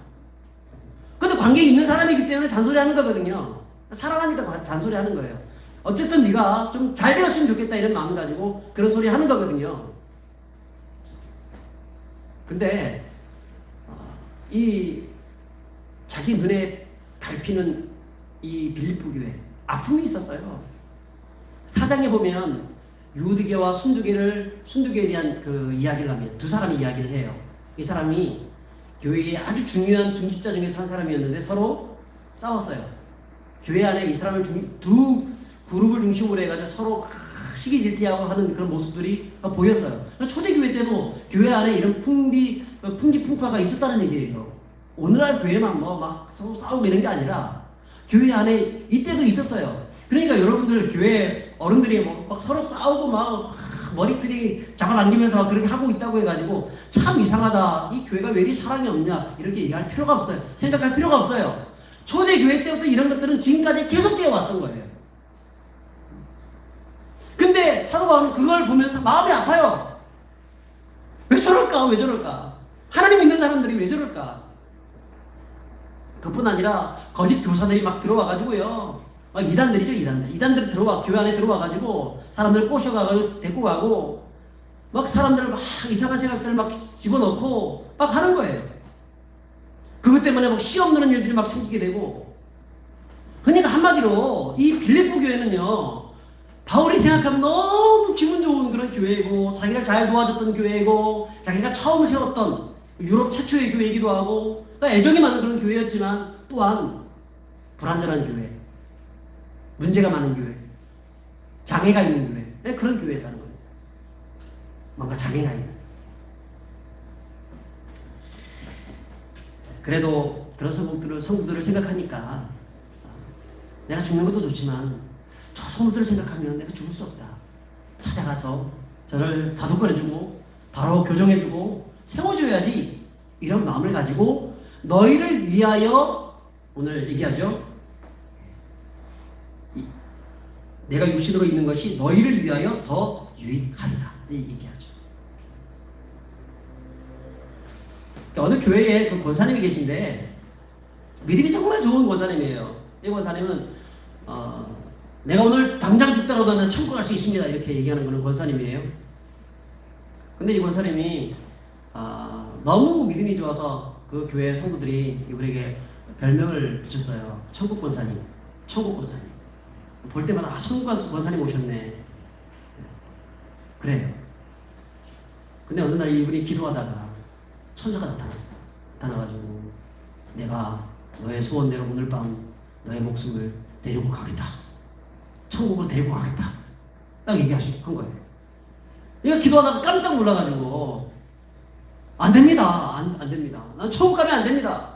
근데 관계 있는 사람이기 때문에 잔소리 하는 거거든요. 사랑하니까 잔소리 하는 거예요. 어쨌든 네가 좀 잘 되었으면 좋겠다 이런 마음 가지고 그런 소리 하는 거거든요. 근데 이 자기 눈에 밟히는 이 빌립보 교회 아픔이 있었어요. 4장에 보면 유드계와 순두계에 대한 그 이야기를 하면 두 사람이 이야기를 해요. 이 사람이 교회의 아주 중요한 중직자 중에서 한 사람이었는데 서로 싸웠어요. 교회 안에 이 사람을 두 그룹을 중심으로 해가지고 서로 막 시기질투하고 하는 그런 모습들이 보였어요. 초대교회 때도 교회 안에 이런 풍지풍파가 있었다는 얘기예요. 오늘날 교회만 뭐 막 서로 싸우고 이런 게 아니라 교회 안에 이때도 있었어요. 그러니까 여러분들 교회 어른들이 막 서로 싸우고 막 머리끄댕이 잡아당기면서 막 그렇게 하고 있다고 해가지고 참 이상하다. 이 교회가 왜 이리 사랑이 없냐 이렇게 얘기할 필요가 없어요. 생각할 필요가 없어요. 초대교회 때부터 이런 것들은 지금까지 계속되어 왔던 거예요. 근데 사도 바울은 그걸 보면서 마음이 아파요. 왜 저럴까? 왜 저럴까? 하나님 믿는 사람들이 왜 저럴까? 그뿐 아니라 거짓 교사들이 막 들어와가지고요. 막 이단들이죠, 이단들 들어와 교회 안에 들어와가지고 사람들 꼬셔가지고 데리고 가고 막 사람들 막 이상한 생각들 막 집어넣고 막 하는 거예요. 그것 때문에 막 시 없는 일들이 막 생기게 되고. 그러니까 한마디로 이 빌립보 교회는요. 바울이 생각하면 너무 기분 좋은 그런 교회이고 자기를 잘 도와줬던 교회이고 자기가 처음 세웠던 유럽 최초의 교회이기도 하고 그러니까 애정이 많은 그런 교회였지만 또한 불완전한 교회, 문제가 많은 교회, 장애가 있는 교회, 네, 그런 교회라는 거예요. 뭔가 장애가 있는. 그래도 그런 성도들을 생각하니까 내가 죽는 것도 좋지만 저 성도들을 생각하면 내가 죽을 수 없다. 찾아가서 저를 다독거려주고 바로 교정해주고 세워줘야지 이런 마음을 가지고 너희를 위하여 오늘 얘기하죠. 내가 육신으로 있는 것이 너희를 위하여 더 유익하리라 얘기하죠. 어느 교회에 그 권사님이 계신데 믿음이 정말 좋은 권사님이에요. 이 권사님은 내가 오늘 당장 죽더라도 나는 천국 갈 수 있습니다 이렇게 얘기하는 그런 권사님이에요. 근데 이 권사님이 너무 믿음이 좋아서 그 교회 성도들이 이분에게 별명을 붙였어요. 천국 권사님, 천국 권사님. 볼 때마다 천국 권사님 오셨네. 그래요. 근데 어느 날 이분이 기도하다가 천사가 나타나가지고 내가 너의 소원대로 오늘 밤 너의 목숨을 데리고 가겠다. 천국으로 데리고 가겠다. 딱 얘기한 거예요. 내가 기도하다가 깜짝 놀라가지고 안 됩니다. 안 됩니다. 난 천국 가면 안 됩니다.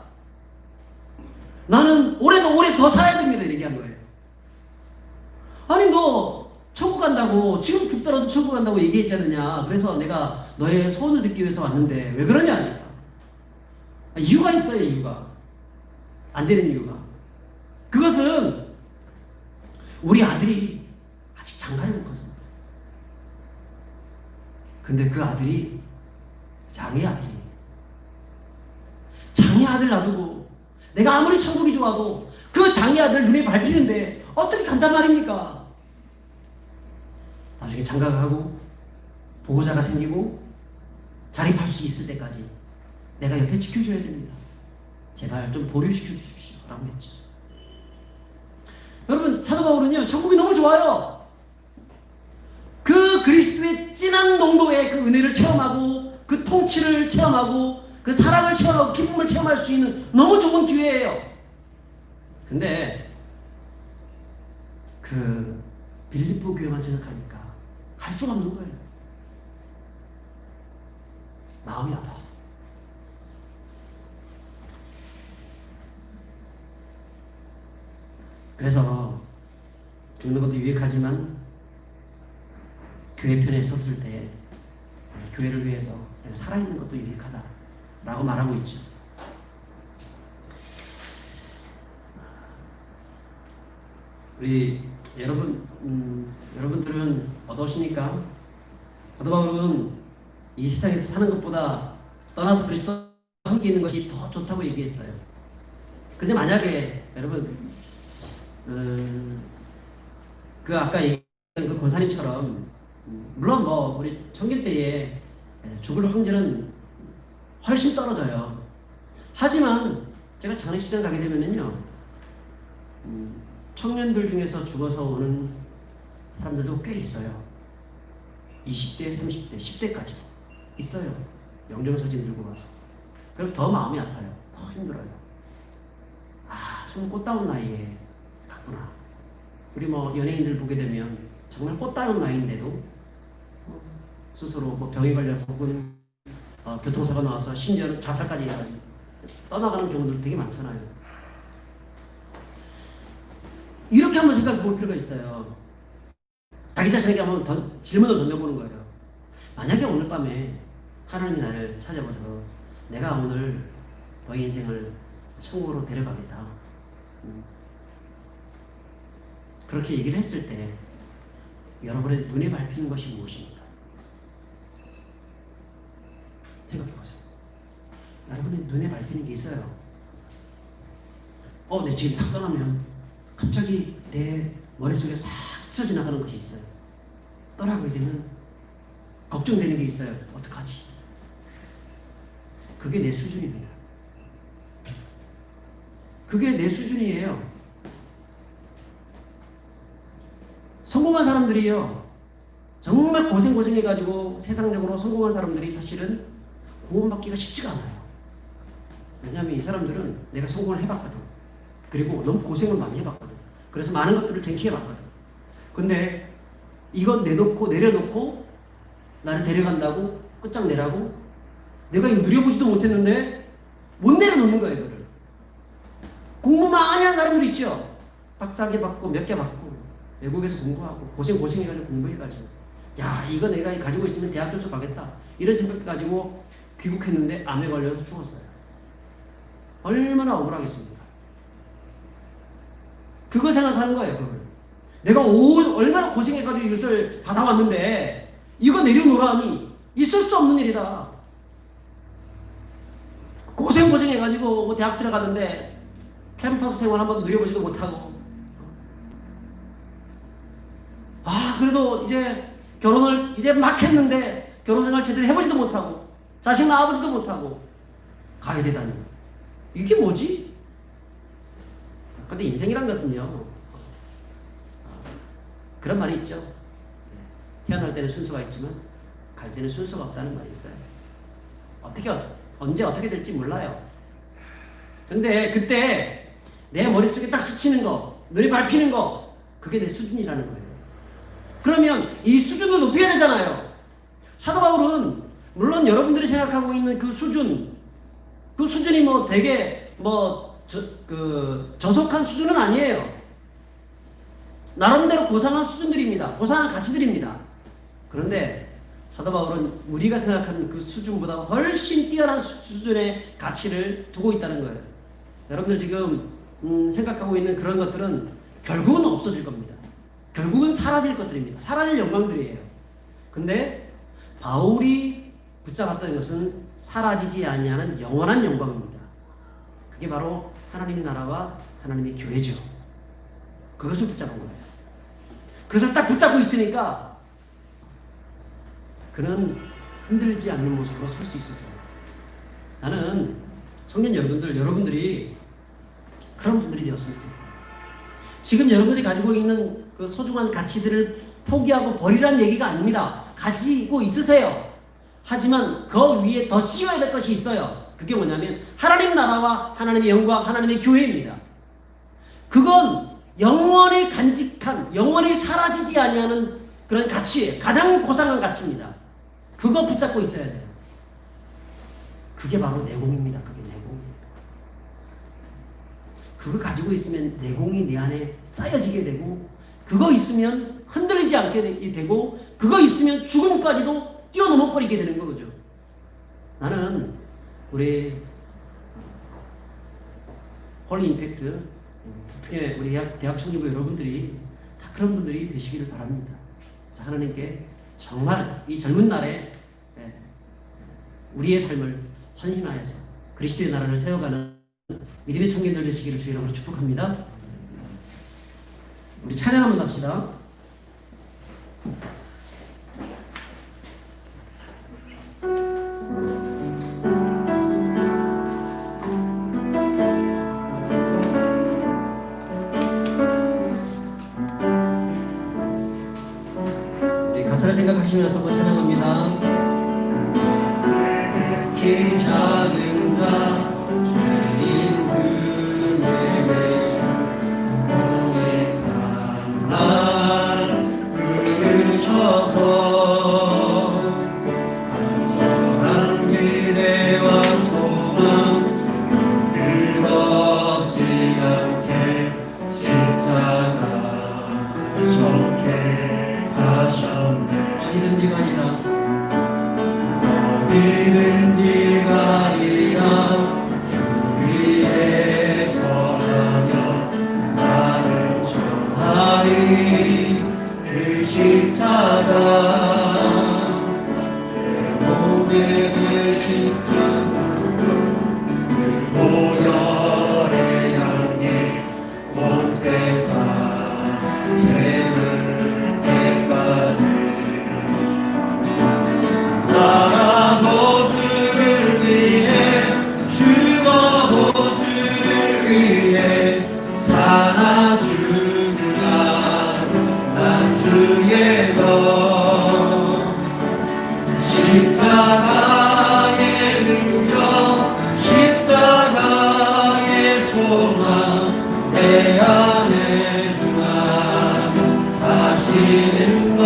나는 오래 더 살아야 됩니다. 얘기한 거예요. 아니 너 천국 간다고 지금 죽더라도 천국 간다고 얘기했지 않느냐. 그래서 내가 너의 소원을 듣기 위해서 왔는데 왜 그러냐. 이유가 있어요. 이유가. 안 되는 이유가. 그것은 우리 아들이 아직 장가를 못 갔습니다. 근데 그 아들이 장애 아들이에요. 장애 아들 놔두고 내가 아무리 천국이 좋아도 그 장애 아들 눈에 밟히는데 어떻게 간단 말입니까? 나중에 장가가 하고 보호자가 생기고 자립할 수 있을 때까지 내가 옆에 지켜줘야 됩니다. 제발 좀 보류시켜 주십시오 라고 했죠. 여러분 사도 바울은요 천국이 너무 좋아요. 그 그리스도의 진한 농도의 그 은혜를 체험하고 그 통치를 체험하고 그 사랑을 체험하고 기쁨을 체험할 수 있는 너무 좋은 기회예요. 근데 그 빌립보 교회만 생각하니까 갈 수가 없는 거예요. 마음이 아파서. 그래서 죽는 것도 유익하지만 교회 편에 섰을 때 교회를 위해서 내가 살아있는 것도 유익하다 라고 말하고 있죠. 우리 여러분들은 어떠십니까? 사도 바울은 이 세상에서 사는 것보다 떠나서 그리스도와 함께 있는 것이 더 좋다고 얘기했어요. 근데 만약에 여러분 그 아까 얘기한 그 권사님처럼 물론 뭐 우리 청길 때에 죽을 확률은 훨씬 떨어져요. 하지만 제가 장례식장 가게 되면은요, 청년들 중에서 죽어서 오는 사람들도 꽤 있어요. 20대, 30대, 10대까지 있어요. 영정사진 들고 와서. 그럼 더 마음이 아파요. 더 힘들어요. 아, 참 꽃다운 나이에 갔구나. 우리 뭐 연예인들 보게 되면 정말 꽃다운 나이인데도 스스로 뭐 병에 걸려서 혹은 교통사고 나와서 심지어는 자살까지 해가지고 떠나가는 경우들 되게 많잖아요. 이렇게 한번 생각해 볼 필요가 있어요. 자기 자신에게 한번 질문을 던져보는 거예요. 만약에 오늘 밤에 하나님이 나를 찾아와서 내가 오늘 너의 인생을 천국으로 데려가겠다, 그렇게 얘기를 했을 때 여러분의 눈에 밟히는 것이 무엇입니까? 생각해보세요. 여러분의 눈에 밟히는 게 있어요. 내 지금 탁 떠나면 갑자기 내 머릿속에 싹 스쳐 지나가는 것이 있어요. 떠나가게 되면 걱정되는 게 있어요. 어떡하지? 그게 내 수준입니다. 그게 내 수준이에요. 성공한 사람들이요, 정말 고생해가지고 세상적으로 성공한 사람들이 사실은 구원받기가 쉽지가 않아요. 왜냐하면 이 사람들은 내가 성공을 해봤거든. 그리고 너무 고생을 많이 해봤거든. 그래서 많은 것들을 쟁취해봤거든. 근데 이건 내려놓고 나를 데려간다고 끝장내라고 내가 이거 누려보지도 못했는데 못 내려놓는 거예요. 이거를. 공부 많이 한 사람들 있죠. 박사 한 개 받고 몇 개 받고 외국에서 공부하고 고생해가지고 공부해가지고 야, 이거 내가 가지고 있으면 대학 교수 가겠다 이런 생각 가지고 귀국했는데 암에 걸려서 죽었어요. 얼마나 억울하겠습니까? 그걸 생각하는 거예요. 그걸 내가 얼마나 고생해가지고 이것을 받아왔는데 이거 내려놓으라니 있을 수 없는 일이다. 고생해가지고 뭐 대학 들어가는데 캠퍼스 생활 한번 누려보지도 못하고, 그래도 이제 결혼을 이제 막 했는데 결혼 생활 제대로 해보지도 못하고 자식 낳아보지도 못하고 가야 되다니, 이게 뭐지? 근데 인생이란 것은요, 그런 말이 있죠. 태어날 때는 순서가 있지만 갈 때는 순서가 없다는 말이 있어요. 언제 어떻게 될지 몰라요. 근데 그때 내 머릿속에 딱 스치는 거, 눈에 밟히는 거, 그게 내 수준이라는 거예요. 그러면 이 수준을 높여야 되잖아요. 사도 바울은 물론 여러분들이 생각하고 있는 그 수준이 뭐 되게 저속한 수준은 아니에요. 나름대로 고상한 수준들입니다. 고상한 가치들입니다. 그런데 사도 바울은 우리가 생각하는 그 수준보다 훨씬 뛰어난 수준의 가치를 두고 있다는 거예요. 여러분들 지금 생각하고 있는 그런 것들은 결국은 없어질 겁니다. 결국은 사라질 것들입니다. 사라질 영광들이에요. 근데 바울이 붙잡았던 것은 사라지지 아니하는 영원한 영광입니다. 그게 바로 하나님의 나라와 하나님의 교회죠. 그것을 붙잡은 거예요. 그것을 딱 붙잡고 있으니까 그는 흔들리지 않는 모습으로 설 수 있었어요. 나는 청년 여러분들이 그런 분들이 되었으면 좋겠어요. 지금 여러분들이 가지고 있는 그 소중한 가치들을 포기하고 버리라는 얘기가 아닙니다. 가지고 있으세요. 하지만 그 위에 더 씌워야 될 것이 있어요. 그게 뭐냐면 하나님 나라와 하나님의 영광, 하나님의 교회입니다. 그건 영원히 간직한, 영원히 사라지지 아니하는 그런 가치예요. 가장 고상한 가치입니다. 그거 붙잡고 있어야 돼요. 그게 바로 내공입니다. 그게 내공이에요. 그거 가지고 있으면 내공이 내 안에 쌓여지게 되고, 그거 있으면 흔들리지 않게 되고, 그거 있으면 죽음까지도 뛰어넘어 버리게 되는 거죠. 나는 우리 홀리 임팩트, 우리 대학 청년부 여러분들이 다 그런 분들이 되시기를 바랍니다. 그래서 하나님께 정말 이 젊은 날에 우리의 삶을 헌신하여서 그리스도의 나라를 세워가는 믿음의 청년들 되시기를 주의 이름으로 축복합니다. 우리 찬양 한번 합시다. 우리 가사를 생각하시면서 한번 찬양합니다. 키 작은 자 죄인 중에 예수 오랫동안 날 부르셔서 간절한 기대와 소망 그렇지 않게 십자가 정케 하셨네. 어디든지 가니라 어디든지 가리라 주 위에 서하며 나를 전하리. 그 십자가 내 몸에 그 십자가 그 보혈의 향기 온 세상 죄를 때까지 살아도 주를 위해 죽어도 주를 위해 사나 주구나 난 주의 것. 십자가의 능력 십자가의 소망 내 안에 주나 사시는 것.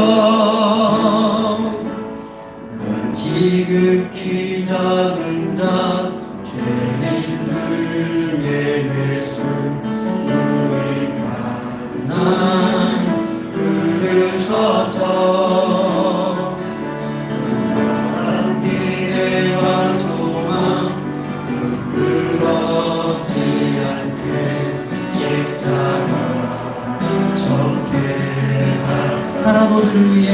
난 지극히 작은 자 죄인 중에 예수 우리가 난 부르셔서 한 기대와 소망 부끄럽지 않게 십자가 정케 살아도 주를 위해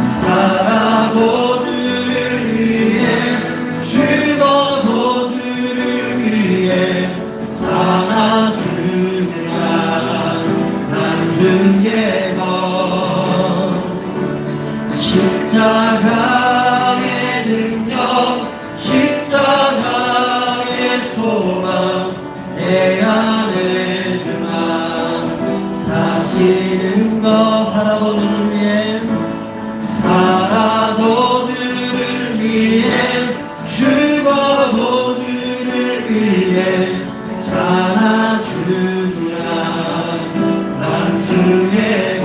살아도 주를 위해 죽어도 주를 위해 사나 주구나 난 주의 것. 십자가의 능력 십자가의 소망 내 안에 주나 사시는 것. 살아도 주를 위해 살아도 주를 위해 죽어도 주를 위해 사나 주구나 난 주의 것.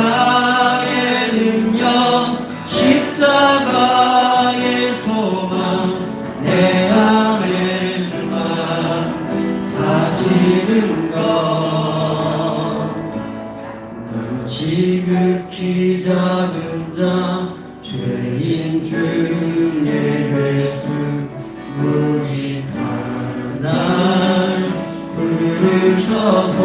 십자가의 능력 십자가의 소망 내 안에 주나 사시는 것. 난 지극히 작은 자 죄인 중에 예수 우리가 날 부르셔서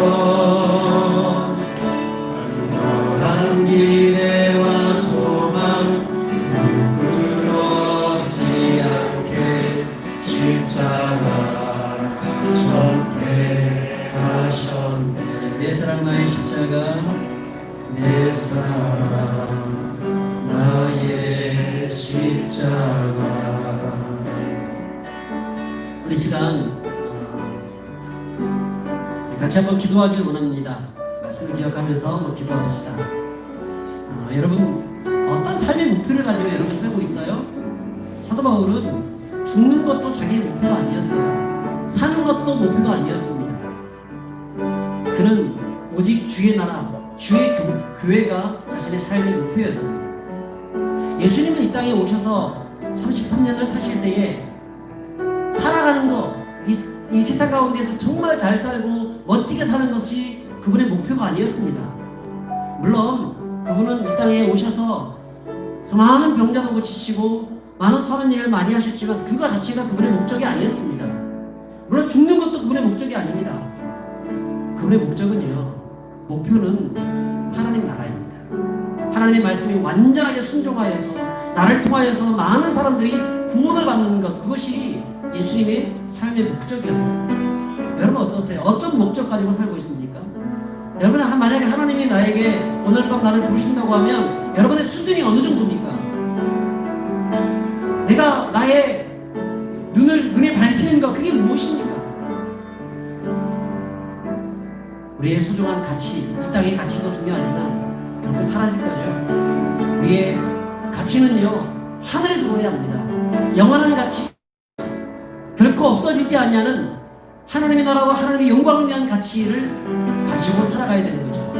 간절한 기대와 소망 부끄럽지 않게 십자가 정케 하셨네. 내 사랑 나의 십자가 내 사랑 나의 십자가. 우리 시간 같이 한번 기도하길 원합니다. 말씀을 기억하면서 한번 기도합시다. 여러분 어떤 삶의 목표를 가지고 여러분 살고 있어요? 사도 바울은 죽는 것도 자기의 목표가 아니었어요. 사는 것도 목표가 아니었습니다. 그는 오직 주의 나라, 주의 교회가 자신의 삶의 목표였습니다. 예수님은 이 땅에 오셔서 33년을 사실 때에 살아가는 것, 이 세상 가운데서 정말 잘 살고 멋지게 사는 것이 그분의 목표가 아니었습니다. 물론 그분은 이 땅에 오셔서 많은 병자도 고치시고 많은 선한 일을 많이 하셨지만 그거 자체가 그분의 목적이 아니었습니다. 물론 죽는 것도 그분의 목적이 아닙니다. 그분의 목적은요, 목표는 하나님 나라입니다. 하나님의 말씀이 완전하게 순종하여서 나를 통하여서 많은 사람들이 구원을 받는 것, 그것이 예수님의 삶의 목적이었어요. 여러분 어떠세요? 어떤 목적 가지고 살고 있습니까? 여러분 만약에 하나님이 나에게 오늘 밤 나를 부르신다고 하면 여러분의 수준이 어느 정도입니까? 내가 나의 눈에 밟히는 것, 그게 무엇입니까? 우리의 소중한 가치, 이 땅의 가치도 중요하지만 결국 사라질 거죠. 우리의 가치는요, 하늘에 들어야 합니다. 영원한 가치, 결코 없어지지 않냐는 하나님의 나라와 하나님의 영광을 위한 가치를 가지고 살아가야 되는 거죠.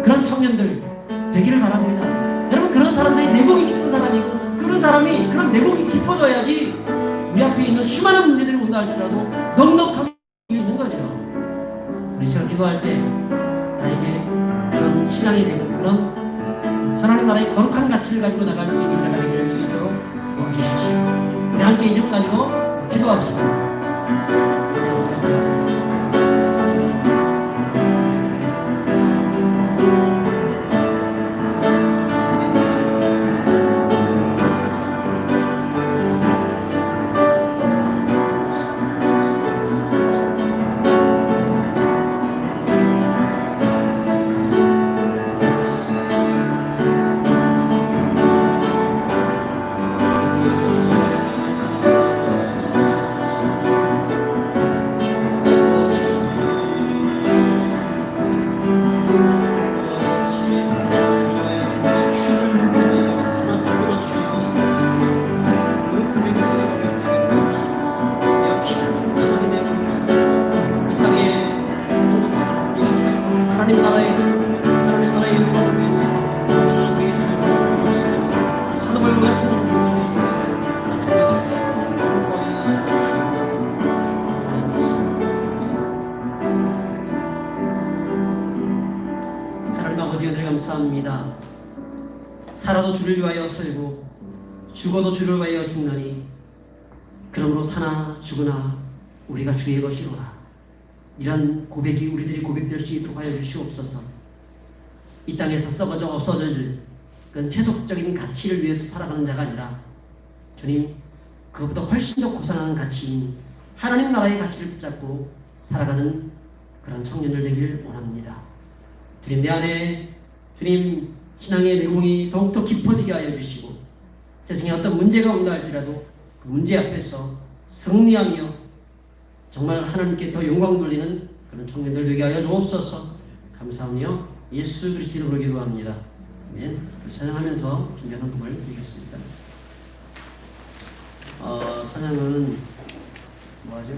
그런 청년들 되기를 바랍니다. 여러분, 그런 사람들이 내공이 깊은 사람이고, 그런 사람이 그런 내공이 깊어져야지 우리 앞에 있는 수많은 문제들이 온다 할지라도 넉넉하게 이길 수 있는 거죠. 우리 시간 기도할 때 나에게 그런 신앙이 되고 그런 하나님 나라의 거룩한 가치를 가지고 나갈 수 있는 자가 되길 수 있도록 도와주십시오. 우리 함께 이름 가지고 기도합시다. 하나님 나라의 영광을 위해서 하나님 위해서 사도벌과 같은 인생을 하나님 아버지 은혜 감사합니다. 살아도 주를 위하여 살고 죽어도 주를 위하여 죽나니 그러므로 사나 죽으나 우리가 주의 것이로라. 이런 고백이 우리들이 고백될 수 있도록 하여 주시옵소서. 이 땅에서 썩어져 없어질 그런 세속적인 가치를 위해서 살아가는 자가 아니라 주님, 그것보다 훨씬 더 고상한 가치인 하나님 나라의 가치를 붙잡고 살아가는 그런 청년들 되길 원합니다. 주님, 내 안에 주님 신앙의 내공이 더욱더 깊어지게 하여 주시고 세상에 어떤 문제가 온다 할지라도 그 문제 앞에서 승리하며 정말 하나님께 더 영광 돌리는 그런 청년들 되게 하여 주옵소서. 감사하며 예수 그리스도 이름으로 기도합니다. 네, 찬양하면서 준비한 곡을 드리겠습니다. 찬양은 뭐하죠?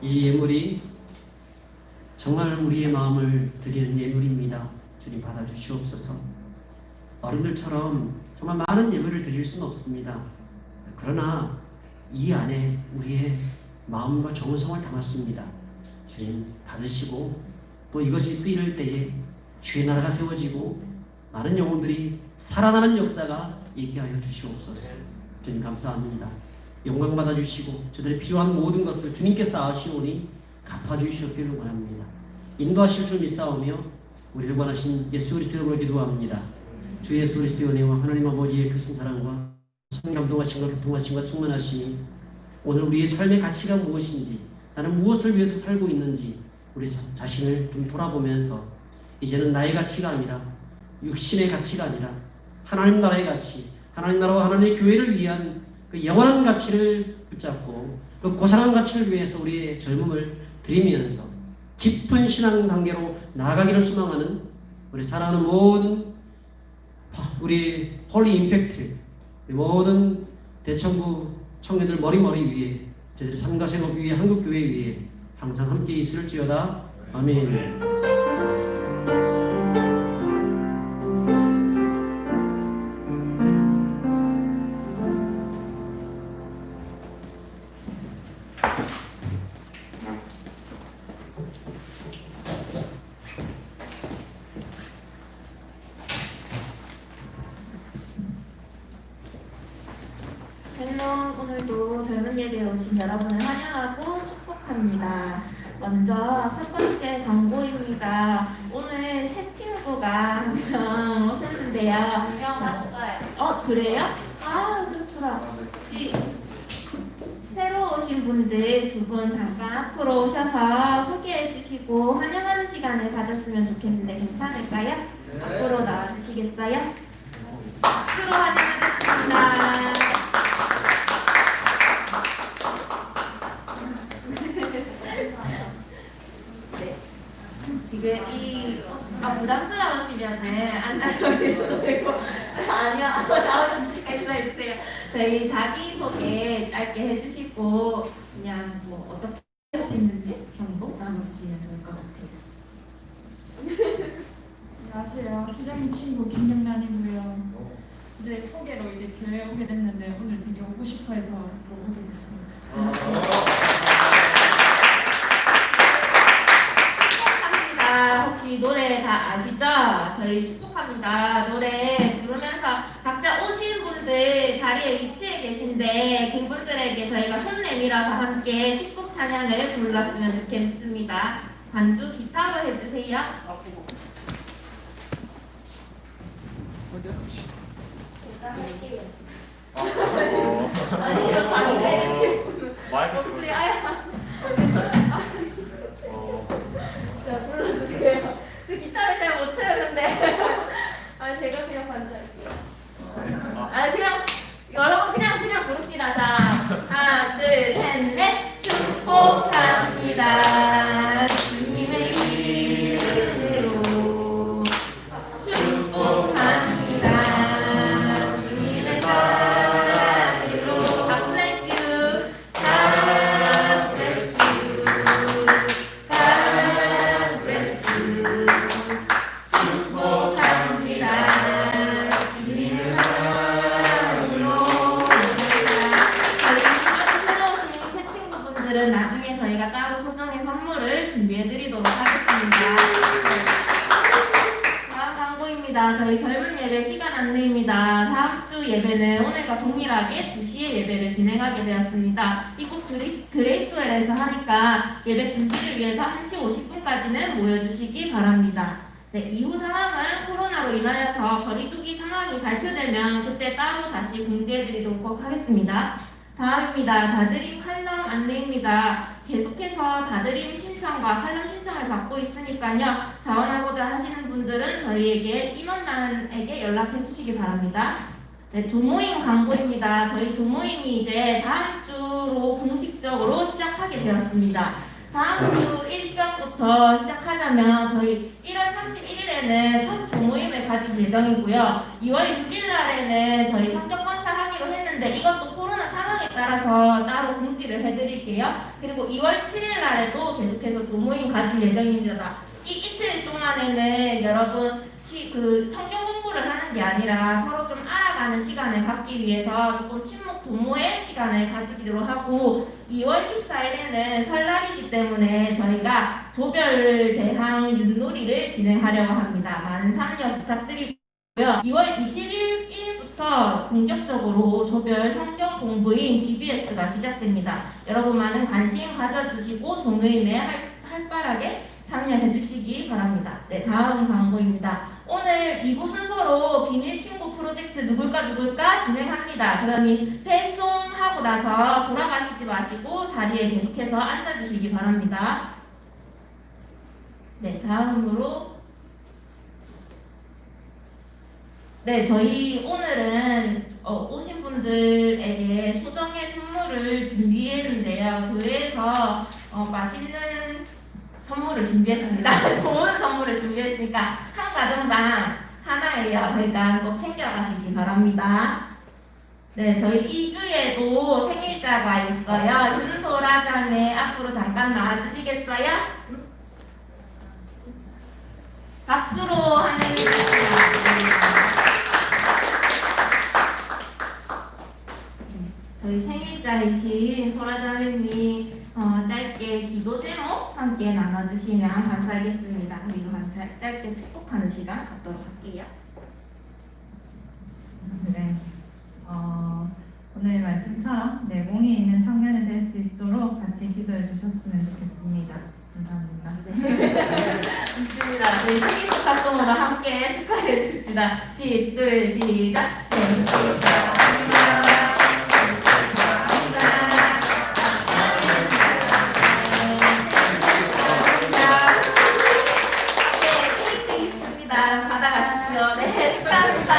이 예물이 정말 우리의 마음을 드리는 예물입니다. 주님 받아주시옵소서. 어른들처럼 정말 많은 예물을 드릴 수는 없습니다. 그러나 이 안에 우리의 마음과 정성을 담았습니다. 주님 받으시고 또 이것이 쓰일 때에 주의 나라가 세워지고 많은 영혼들이 살아나는 역사가 있게 하여 주시옵소서. 주님 감사합니다. 영광 받아주시고 저들의 필요한 모든 것을 주님께서 아시오니 갚아주시옵기를 원합니다. 인도하실 줄 믿사오며 우리를 원하신 예수 그리스도 이름으로 기도합니다. 주 예수 그리스도의 은혜와 하나님 아버지의 크신 사랑과 성감동하심과 교통하심과 충만하심이 오늘 우리의 삶의 가치가 무엇인지, 나는 무엇을 위해서 살고 있는지 우리 자신을 좀 돌아보면서 이제는 나의 가치가 아니라 육신의 가치가 아니라 하나님 나라의 가치, 하나님 나라와 하나님의 교회를 위한 그 영원한 가치를 붙잡고 그 고상한 가치를 위해서 우리의 젊음을 드리면서 깊은 신앙 단계로 나아가기를 소망하는 우리 사랑하는 모든 우리 홀리 임팩트 모든 대청구 청년들 머리머리 위에 저희들의 삶과 생업 위에 한국교회 위에 항상 함께 있을지어다. 아멘. 샬롬, 오늘도 젊은 예배에 오신 여러분을 환영하고 축복합니다. 먼저 첫 번째 광고입니다. 오늘 새 친구가 한 명 오셨는데요. 안녕 왔어요. 그래요? 아, 그렇구나. 혹시 새로 오신 분들 두 분 잠깐 앞으로 오셔서 소개해 주시고 환영하는 시간을 가졌으면 좋겠는데 괜찮을까요? 앞으로 나와 주시겠어요? 박수로 환영하겠습니다. 네. 지금 부담스러우시면은 안 나오셔도 되고 아니요 나오셨으니까 인사해주세요. 저희 자기소개 짧게 해주시고 그냥 뭐 어떻게 했는지 정도 나눠주시면 좋을 것 같아요. 안녕하세요. 희정이 친구 김영란이고요. 이제 소개로 이제 교회에 오게 됐는데 오늘 되게 오고 싶어해서 오게 됐습니다. 축복합니다. 혹시 노래 다 아시죠? 저희 축복합니다. 노래 부르면서 각자 오신 분들 자리에 위치해 계신데 그분들에게 저희가 손 내밀어서 함께 축복 찬양을 불렀으면 좋겠습니다. 반주 기타로 해주세요. 아니요, 반주 해주실 분은 마이크 목소리 아야. 자, 불러주세요. 저 기타를 잘 못 쳐요, 근데. 제가 그냥 반주할게요. 그냥, 여러분 그냥 부릅시다. 자, 하나, 둘, 셋, 넷. 축복합니다. 주님의 이름으로. 축복합니다. 주님의 사랑으로. God bless you. God bless you. God bless you. 축복합니다. 주님의 사랑으로. 저희 새로 오신 새 친구분들은 나중에 저희가 따로 소정의 선물을 준비해드리도록 하겠습니다. 다음 광고입니다. 저희 젊은 예배 시간 안내입니다. 다음 주 예배는 오늘과 동일하게 2시에 예배를 진행하게 되었습니다. 이곳 그레이스웰에서 하니까 예배 준비를 위해서 1시 50분까지는 모여주시기 바랍니다. 네, 이후 상황은 코로나로 인하여서 거리두기 상황이 발표되면 그때 따로 다시 공지해드리도록 하겠습니다. 다음입니다. 다드림 칼럼 안내입니다. 계속해서 다드림 신청과 칼럼 신청을 받고 있으니까요. 자원하고자 하시는 분들은 저희에게 임원단에게 연락해 주시기 바랍니다. 네, 조모임 광고입니다. 저희 조모임이 이제 다음 주로 공식적으로 시작하게 되었습니다. 다음 주 일정부터 시작하자면 저희 1월 31일에는 첫 조모임을 가질 예정이고요. 2월 6일 날에는 저희 성격 검사하기로 했는데 이것도 코로나 상황에 따라서 따로 공지를 해드릴게요. 그리고 2월 7일 날에도 계속해서 조모임 가질 예정입니다. 이 이틀 동안에는 여러분 성경 공부를 하는 게 아니라 서로 좀 알아가는 시간을 갖기 위해서 조금 친목 도모의 시간을 가지기로 하고 2월 14일에는 설날이기 때문에 저희가 조별 대항 윷놀이를 진행하려고 합니다. 많은 참여 부탁드리고요. 2월 21일부터 본격적으로 조별 성경 공부인 GBS가 시작됩니다. 여러분 많은 관심 가져주시고 조모임에 활발하게 참여해 주시기 바랍니다. 네, 다음 광고입니다. 오늘 2부 순서로 비밀 친구 프로젝트 누굴까 진행합니다. 그러니 배송하고 나서 돌아가시지 마시고 자리에 계속해서 앉아주시기 바랍니다. 네, 다음으로 네, 저희 오늘은 오신 분들에게 소정의 선물을 준비했는데요. 교회에서 맛있는 선물을 준비했습니다. 좋은 선물을 준비했으니까 한 가정당 하나예요. 그러니까 꼭 챙겨가시기 바랍니다. 네, 저희 2주에도 생일자가 있어요. 윤소라 자매 앞으로 잠깐 나와주시겠어요? 박수로 하는 저희 생일자이신 소라자매님 짧게 기도 제목 함께 나눠주시면 감사하겠습니다. 그리고 짧게 축복하는 시간 갖도록 할게요. 네. 오늘 말씀처럼 내공이 있는 청년이 될 수 있도록 같이 기도해 주셨으면 좋겠습니다. 감사합니다. 좋습니다. 저희 생일 축하송으로 함께 축하해 줍시다. 둘, 시작. 생일 축하합니다. 받아가십시오. 네, 축하합니다.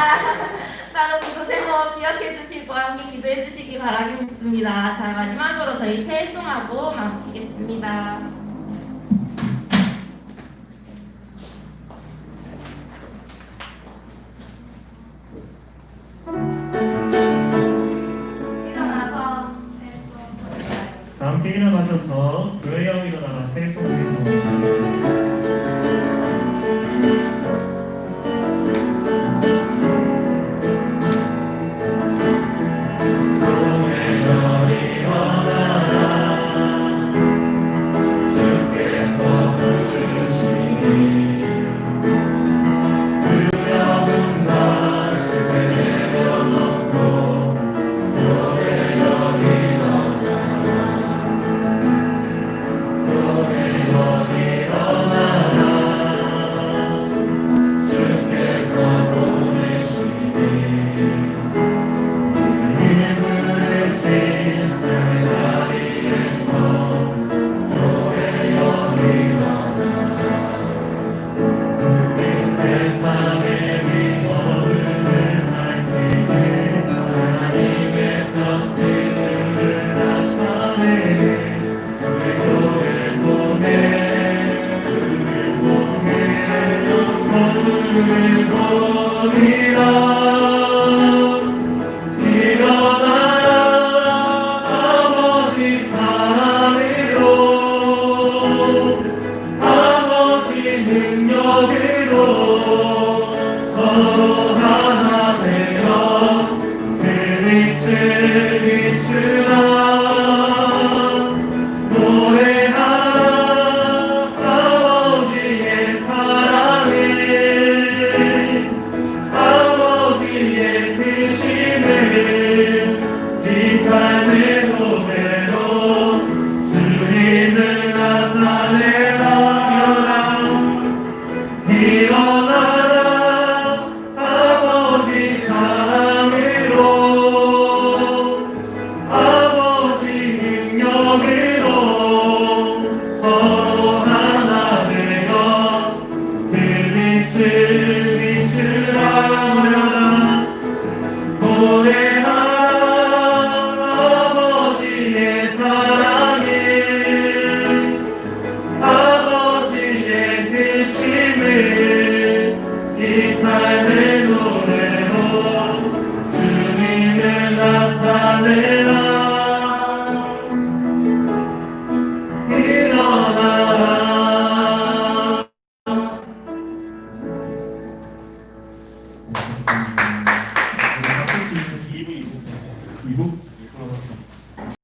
따로 기도 제목 기억해 주시고 함께 기도해 주시기 바라겠습니다. 자, 마지막으로 저희 배송하고 마치겠습니다. 다 함께 일어나셔서 교회여 일어나라 새송을 드립니다.